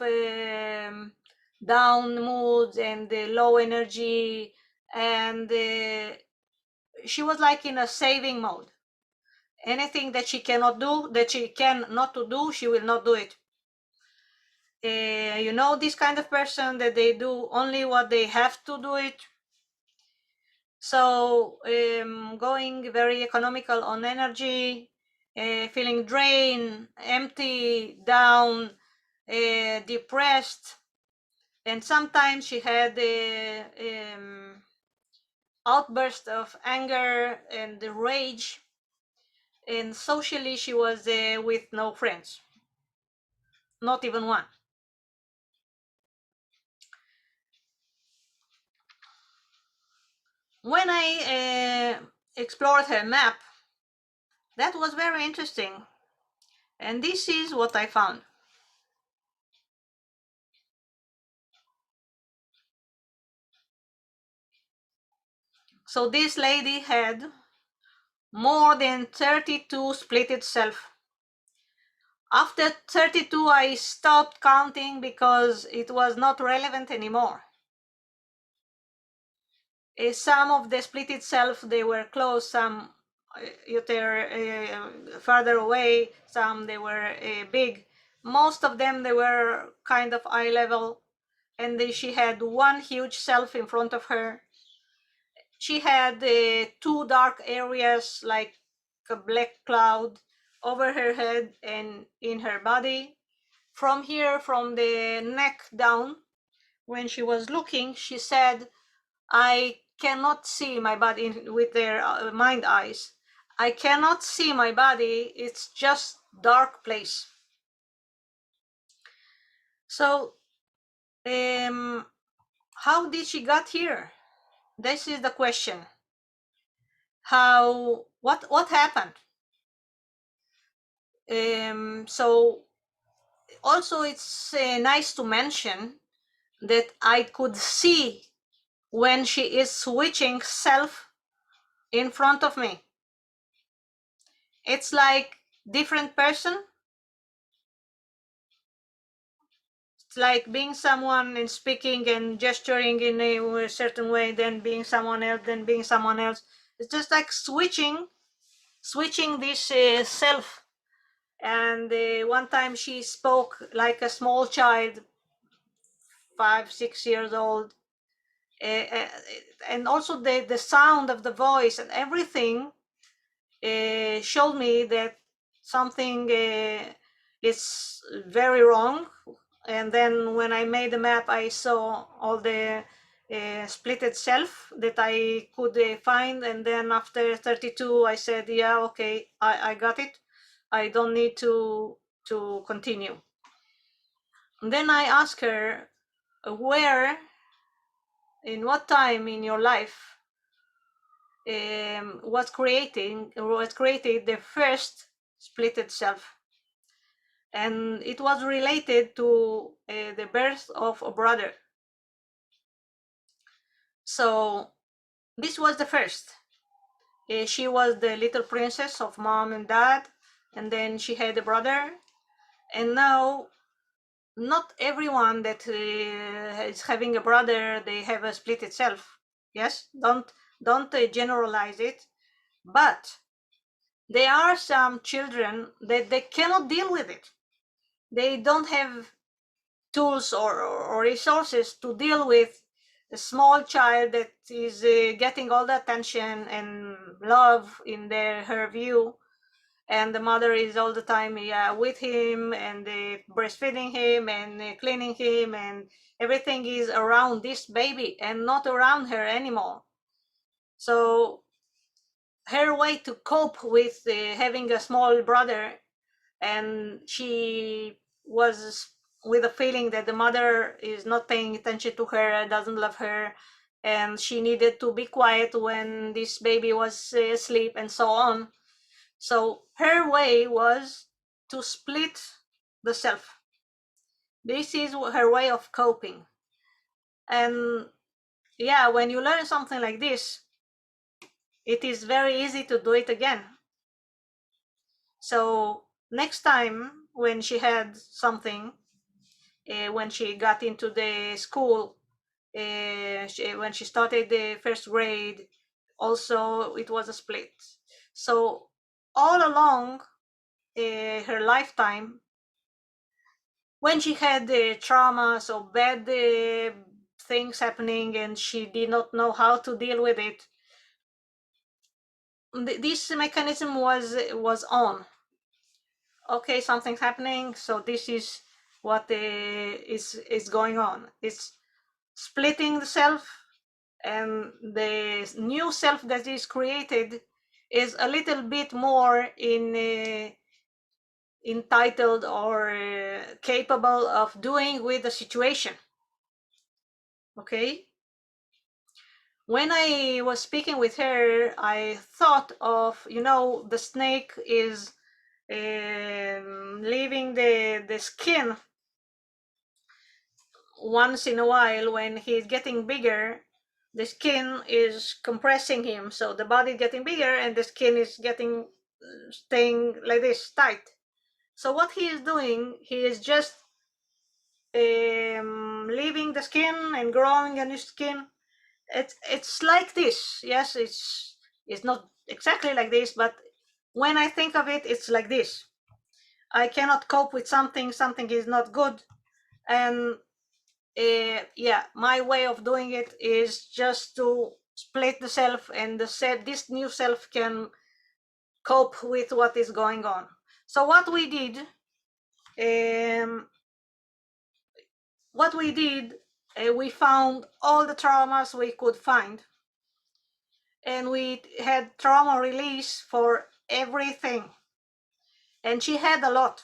down moods and low energy, and she was like in a saving mode. Anything that she cannot do, that she can not to do, she will not do it. You know, this kind of person that they do only what they have to do it. So going very economical on energy, feeling drained, empty, down, depressed, and sometimes she had a outburst of anger and rage, and socially she was with no friends, not even one. When I explored her map, that was very interesting, and this is what I found. So this lady had more than 32 splitted self. After 32, I stopped counting because it was not relevant anymore. Some of the splitted self, they were close, some further away, some they were big. Most of them, they were kind of eye level, and she had one huge self in front of her. She had two dark areas like a black cloud over her head and in her body. From here, from the neck down, when she was looking, she said, I cannot see my body with their mind eyes. I cannot see my body. It's just dark place. So, how did she got here? This is the question. What happened? So also it's nice to mention that I could see when she is switching self in front of me. It's like different person. It's like being someone and speaking and gesturing in a certain way, then being someone else, then being someone else. It's just like switching this self. And one time she spoke like a small child, 5-6 years old, and also the sound of the voice and everything showed me that something is very wrong. And then when I made the map, I saw all the splitted self that I could find. And then after 32, I said, yeah, okay, I got it. I don't need to continue. And then I asked her, where, in what time in your life was created the first splitted self? And it was related to the birth of a brother. So this was the first. She was the little princess of mom and dad, and then she had a brother. And now, not everyone that is having a brother, they have a split itself. Yes, don't generalize it. But there are some children that they cannot deal with it. They don't have tools or resources to deal with a small child that is getting all the attention and love in her view, and the mother is all the time with him and breastfeeding him and cleaning him, and everything is around this baby and not around her anymore. So her way to cope with having a small brother, and she was with a feeling that the mother is not paying attention to her, doesn't love her, and she needed to be quiet when this baby was asleep and so on. So her way was to split the self. This is her way of coping. And yeah, when you learn something like this, it is very easy to do it again. So next time when she had something, when she got into the school, when she started the first grade, also it was a split. So all along her lifetime, when she had the trauma, so bad things happening, and she did not know how to deal with it, this mechanism was on. Okay, something's happening, so this is what is going on. It's splitting the self, and the new self that is created is a little bit more entitled or capable of doing with the situation. Okay, when I was speaking with her, I thought of, the snake is leaving the skin once in a while when he's getting bigger. the skin is compressing him, so the body is getting bigger and the skin is getting staying like this tight. So what he is doing, he is just leaving the skin and growing a new skin. It's like this. Yes, it's not exactly like this, but when I think of it, it's like this. I cannot cope with something is not good, and yeah, my way of doing it is just to split the self, and this new self can cope with what is going on. So what we did, we found all the traumas we could find, and we had trauma release for everything. And she had a lot.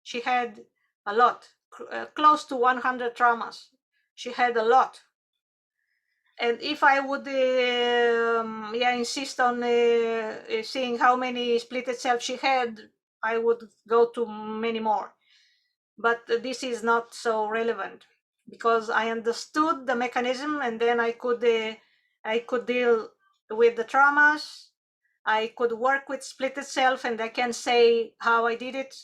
She had a lot, close to 100 traumas. She had a lot. And if I would insist on seeing how many splitted self she had, I would go to many more. But this is not so relevant, because I understood the mechanism, and then I could deal with the traumas. I could work with splitted self, and I can say how I did it.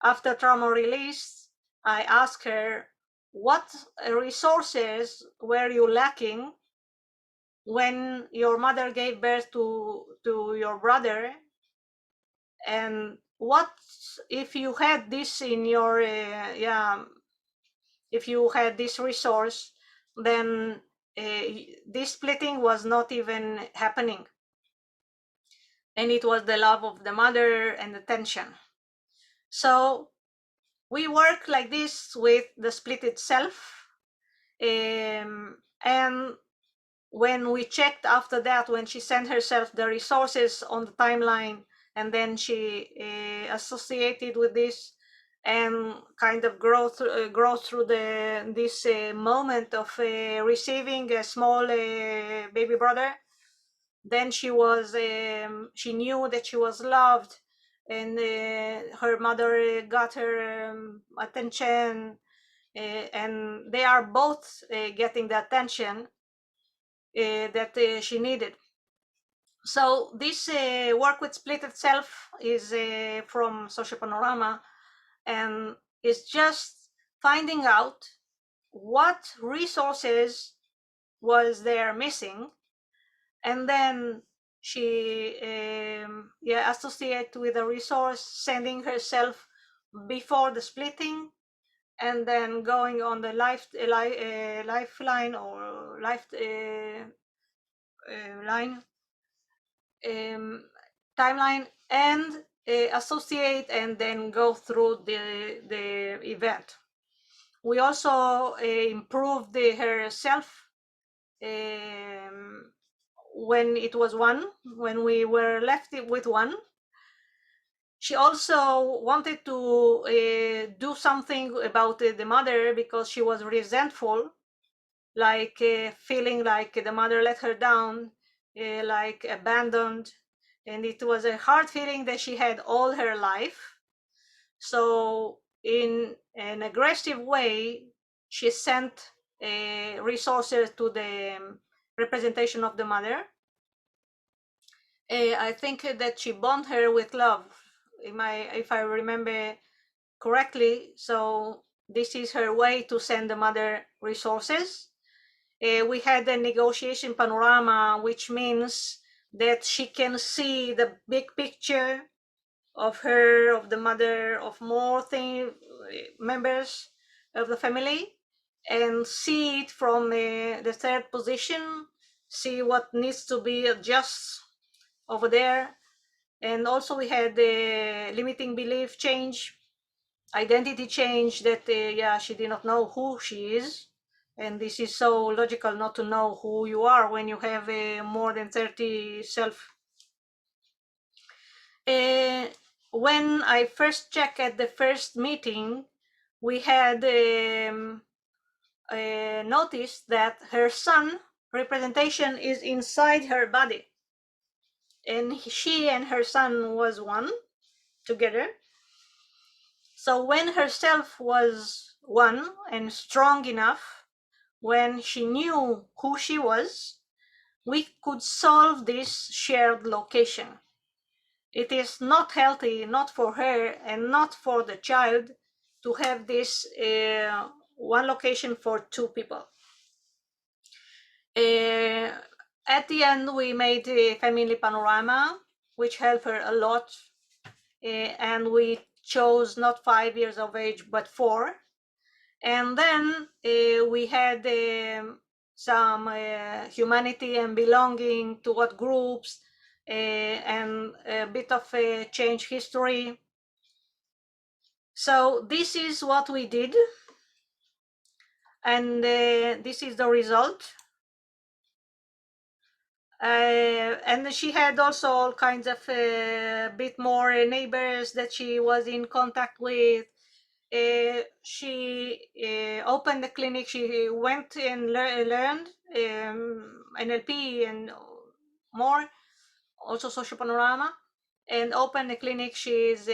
After trauma release, I asked her, what resources were you lacking when your mother gave birth to your brother, and what if you had this in your if you had this resource, then this splitting was not even happening, and it was the love of the mother and the tension. So we work like this with the split itself, and when we checked after that, when she sent herself the resources on the timeline, and then she associated with this and kind of grow through this moment of receiving a small baby brother, then she knew that she was loved, and her mother got her attention, and they are both getting the attention that she needed. So this work with split itself is from Social Panorama, and it's just finding out what resources was there missing, and then she associate with a resource, sending herself before the splitting, and then going on the lifeline or life line timeline, and associate and then go through the event. We also improved her self when it was one, when we were left with one. She also wanted to do something about the mother, because she was resentful, like feeling like the mother let her down, like abandoned, and it was a hard feeling that she had all her life. So in an aggressive way, she sent resources to the representation of the mother. I think that she bound her with love, if I remember correctly. So this is her way to send the mother resources. We had a negotiation panorama, which means that she can see the big picture of her, of the mother, of more members of the family, and see it from the third position, see what needs to be adjusted over there. And also we had the limiting belief change, identity change, that she did not know who she is. And this is so logical not to know who you are when you have more than 30 self. When I first checked at the first meeting, we had noticed that her son representation is inside her body, and she and her son was one together. So when herself was one and strong enough, when she knew who she was, we could solve this shared location. It is not healthy, not for her and not for the child, to have this one location for two people. At the end, we made a family panorama, which helped her a lot. And we chose not 5 years of age, but 4. And then we had some humanity and belonging to what groups, and a bit of change history. So this is what we did, and this is the result. And she had also all kinds of bit more neighbors that she was in contact with. She opened the clinic. She went and learned NLP and more, also Social Panorama, and opened the clinic. She is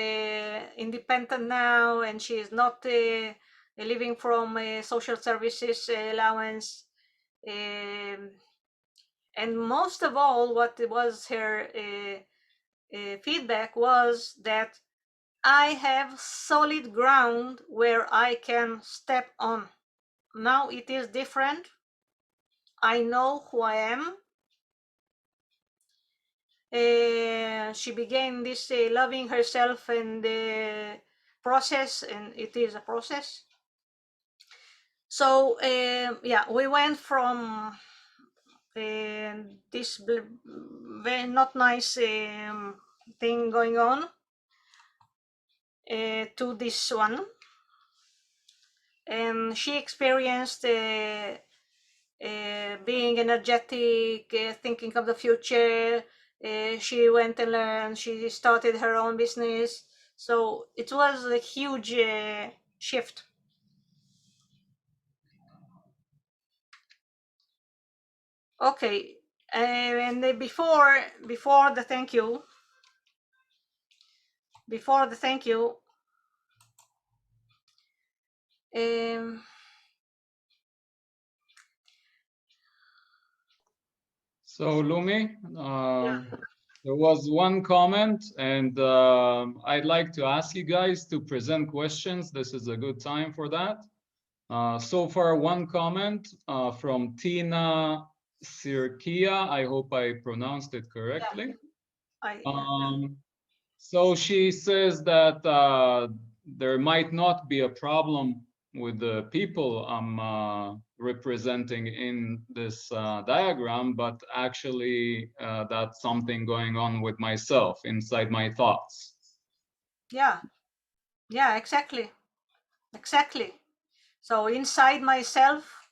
independent now, and she is not living from social services allowance. And most of all, what was her feedback was that I have solid ground where I can step on. Now it is different. I know who I am. She began this loving herself and the process, and it is a process. So yeah, we went from this very not nice thing going on to this one, and she experienced being energetic, thinking of the future. She went and learned. She started her own business. So it was a huge shift. Okay, and before the thank you, So Lumi, there was one comment, and I'd like to ask you guys to present questions. This is a good time for that. So far, one comment from Tina Sirkia. I hope I pronounced it correctly. So she says that there might not be a problem with the people I'm representing in this diagram, but actually that's something going on with myself inside my thoughts. Yeah, exactly. So inside myself,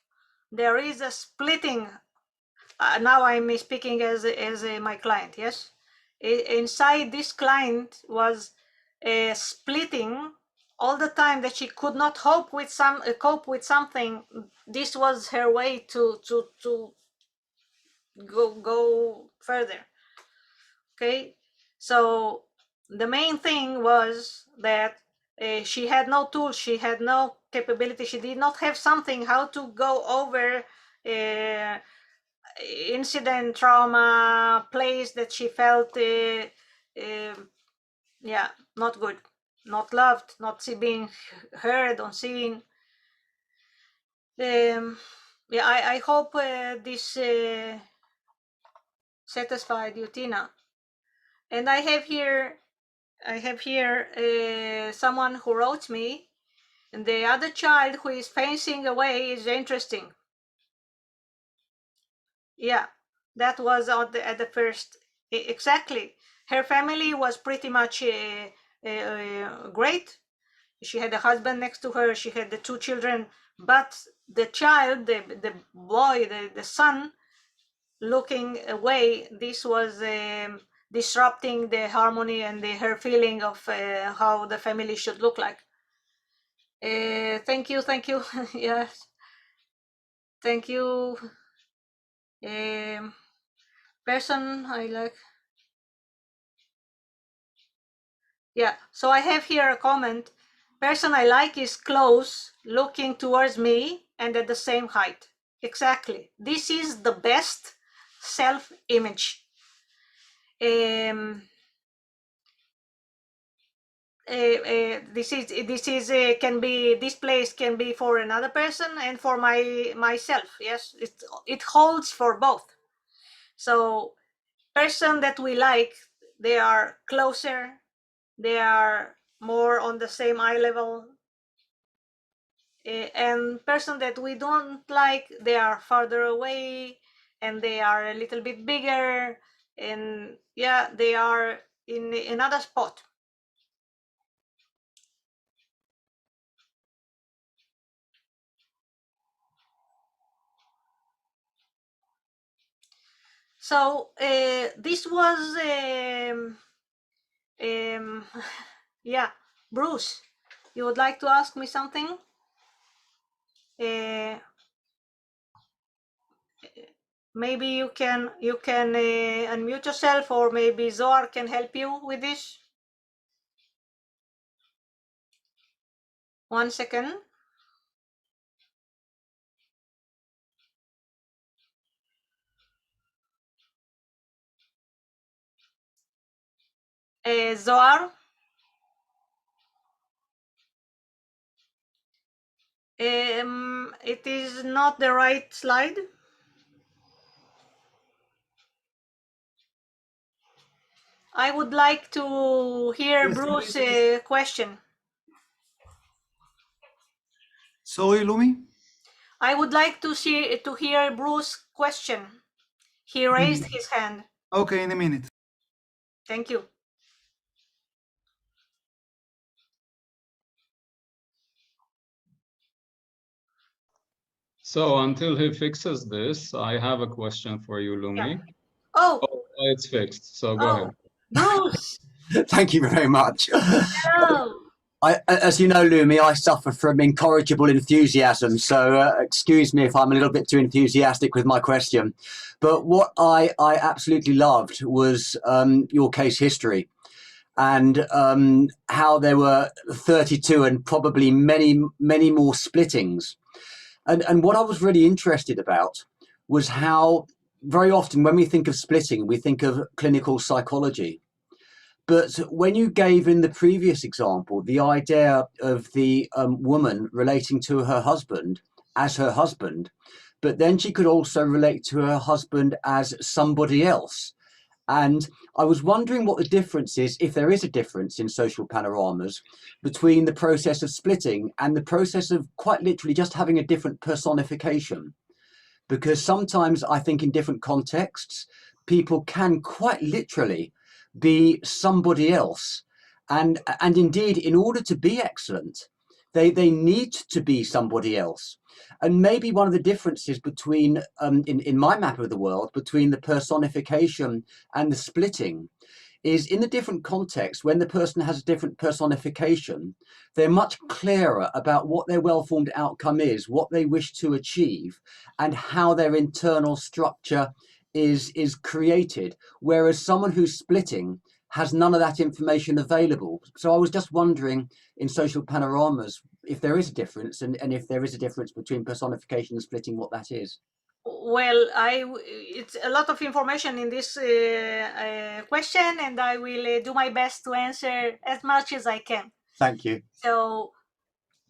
there is a splitting. Now I'm speaking as my client, yes? Inside this client was splitting all the time, that she could not cope with something. This was her way to go further. Okay, so the main thing was that she had no tools, she had no capability, she did not have something how to go over incident, trauma, place that she felt yeah, not good, not loved, not being heard or seen. Yeah, I hope this satisfied you, Tina. And I have here someone who wrote me, and the other child who is facing away is interesting. Yeah, that was at the first. Exactly. Her family was pretty much great. She had a husband next to her. She had the 2 children, but the child, the boy, the son, looking away, this was disrupting the harmony and her feeling of how the family should look like. Thank you. Yes, thank you. Person I like. Yeah, so I have here a comment. Person I like is close, looking towards me and at the same height. Exactly. This is the best self-image. This place can be for another person and for myself. Yes, it holds for both. So person that we like, they are closer, they are more on the same eye level, and person that we don't like, they are farther away and they are a little bit bigger, and yeah, they are in another spot. So this was yeah, Bruce, you would like to ask me something? Maybe you can unmute yourself, or maybe Zohar can help you with this. 1 second. Zohar, it is not the right slide. I would like to hear Yes, Bruce's question. Sorry, Lumi? I would like to hear Bruce's question. He raised his hand. Okay, in a minute. Thank you. So until he fixes this, I have a question for you, Lumi. Yeah. Oh, It's fixed, so go ahead. Bruce. Thank you very much. Hello. As you know, Lumi, I suffer from incorrigible enthusiasm, so excuse me if I'm a little bit too enthusiastic with my question. But what I absolutely loved was your case history, and how there were 32 and probably many more splittings. And what I was really interested about was how very often when we think of splitting, we think of clinical psychology. But when you gave in the previous example the idea of the woman relating to her husband as her husband, but then she could also relate to her husband as somebody else. And I was wondering what the difference is, if there is a difference in social panoramas, between the process of splitting and the process of quite literally just having a different personification. Because sometimes I think in different contexts, people can quite literally be somebody else. And indeed, in order to be excellent, they need to be somebody else. And maybe one of the differences between, in my map of the world, between the personification and the splitting is in the different context, when the person has a different personification, they're much clearer about what their well-formed outcome is, what they wish to achieve, and how their internal structure is created. Whereas someone who's splitting has none of that information available. So I was just wondering, in social panoramas, if there is a difference, and if there is a difference between personification and splitting, what that is. Well, it's a lot of information in this question, and I will do my best to answer as much as I can. Thank you. So,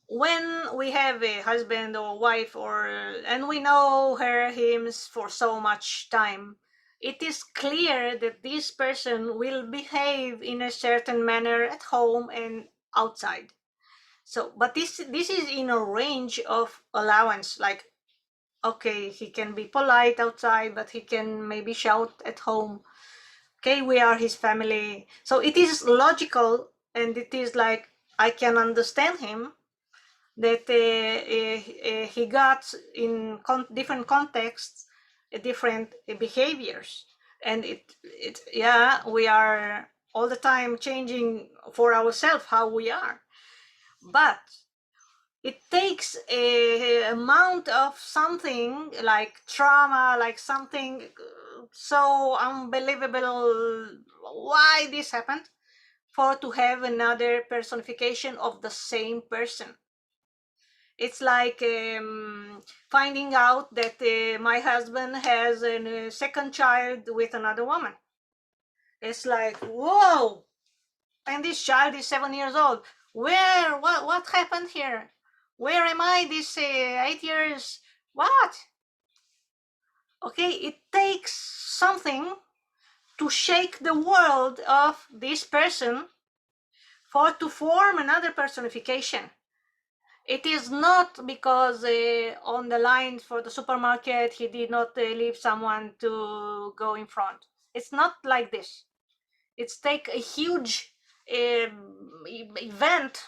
when we have a husband or wife, and we know him for so much time, it is clear that this person will behave in a certain manner at home and outside. So, but this is in a range of allowance, like, okay, he can be polite outside, but he can maybe shout at home. Okay, we are his family. So it is logical, and it is like, I can understand him, that he got in different contexts different behaviors. And yeah, we are all the time changing for ourselves how we are. But it takes a amount of something like trauma, like something so unbelievable why this happened, for to have another personification of the same person. It's like finding out that my husband has a second child with another woman. It's like, whoa, and this child is 7 years old. What happened here? Where am I this 8 years? What? Okay, it takes something to shake the world of this person to form another personification. It is not because on the line for the supermarket he did not leave someone to go in front. It's not like this. It's take a huge event,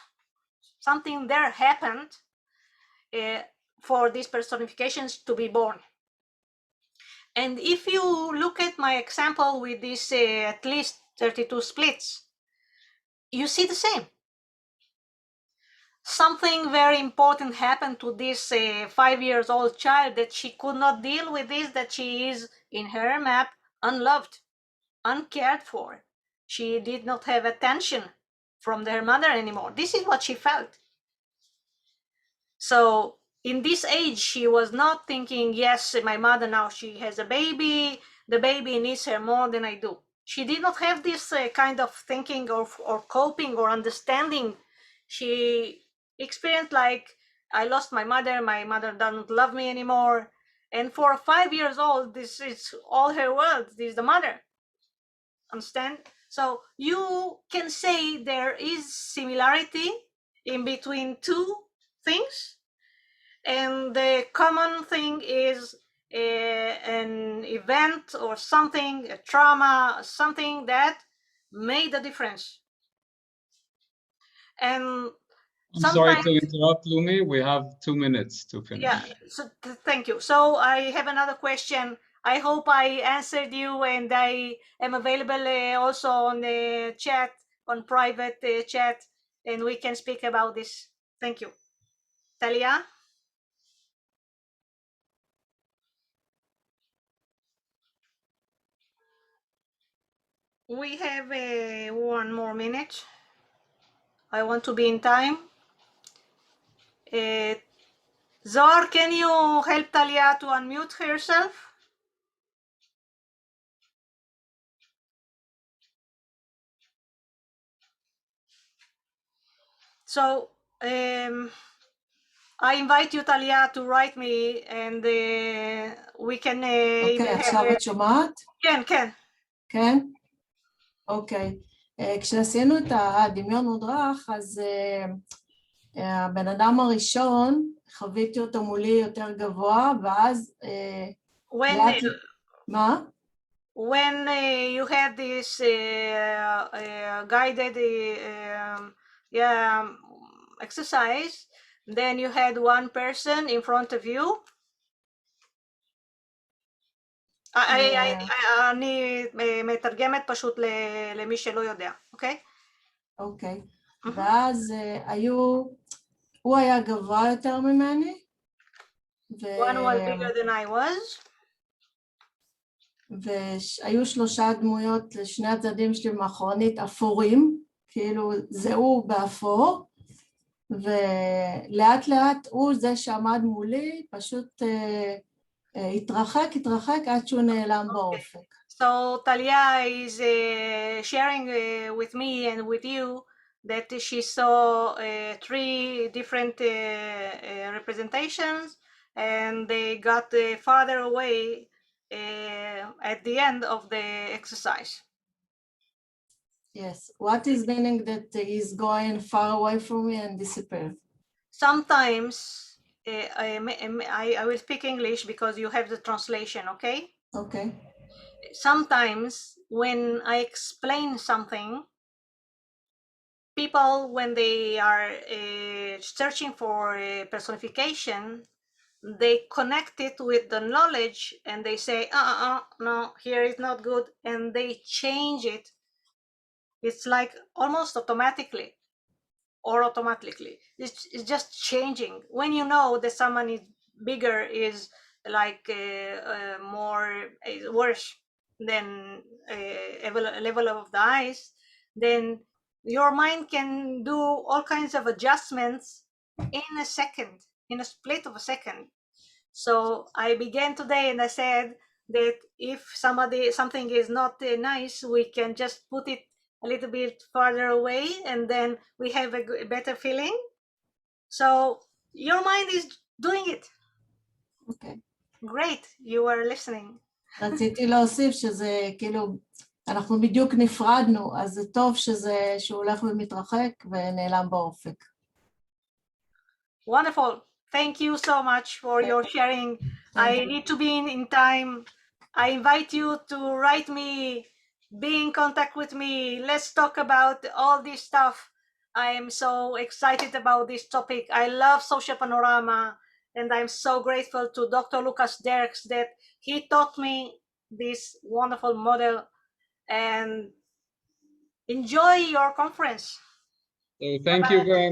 something there happened for these personifications to be born. And if you look at my example with these at least 32 splits, you see the same. Something very important happened to this 5 years old child, that she could not deal with this, that she is in her map unloved, uncared for. She did not have attention from her mother anymore. This is what she felt. So in this age, she was not thinking, yes, my mother now she has a baby, the baby needs her more than I do. She did not have this kind of thinking or coping or understanding. She experienced like, I lost my mother doesn't love me anymore. And for 5 years old, this is all her world, this is the mother. Understand? So you can say there is similarity in between two things, and the common thing is an event or something, a trauma, something that made a difference. And I'm sorry sometimes, to interrupt, Lumi. We have 2 minutes to finish. yeah, so thank you. So I have another question. I hope I answered you, and I am available also on the chat, on private chat, and we can speak about this. Thank you. Talia? We have 1 more minute. I want to be in time. Zohar, can you help Talia to unmute herself? So I invite you, Talia, to write me, and we can אוקיי, even עכשיו have... את שומעת? כן, כן. כן? אוקיי. כשעשינו את הדמיון מודרך, אז הבן אדם הראשון, חוויתי אותו מולי יותר גבוה, ואז לאט... מה? When you had this guided exercise, then you had one person in front of you. אני מתרגמת פשוט למי שלא יודע, אוקיי? אוקיי. ואז הוא היה גבוה יותר ממני. One was bigger than I was. והיו 3 דמויות לשני הצדדים שלי מאחורנית אפורים, כאילו זה הוא באפור, ולאט לאט הוא זה שעמד מולי, פשוט התרחק עד שהוא נעלם באופק. So Talia is sharing with me and with you that she saw 3 different representations, and they got farther away at the end of the exercise. Yes. What is meaning that he's going far away from me and disappear? Sometimes I will speak English because you have the translation, okay? Okay. Sometimes when I explain something, people, when they are searching for a personification, they connect it with the knowledge and they say, no, here is not good, and they change it. It's like almost automatically. It's just changing. When you know that someone is bigger, is like worse than a level of the eyes, then your mind can do all kinds of adjustments in a second. in a split of a second. So I began today and I said that if something is not nice, we can just put it a little bit farther away and then we have a better feeling. So your mind is doing it. אוקיי. Great, you are listening. רציתי להוסיף שזה כאילו, אנחנו בדיוק נפרדנו, אז זה טוב שהוא הולך ומתרחק ונעלם באופק. Wonderful. Thank you so much for your sharing. I need to be in time. I invite you to write me, be in contact with me. Let's talk about all this stuff. I am so excited about this topic. I love Social Panorama, and I'm so grateful to Dr. Lucas Derks that he taught me this wonderful model. And enjoy your conference. So thank you very much.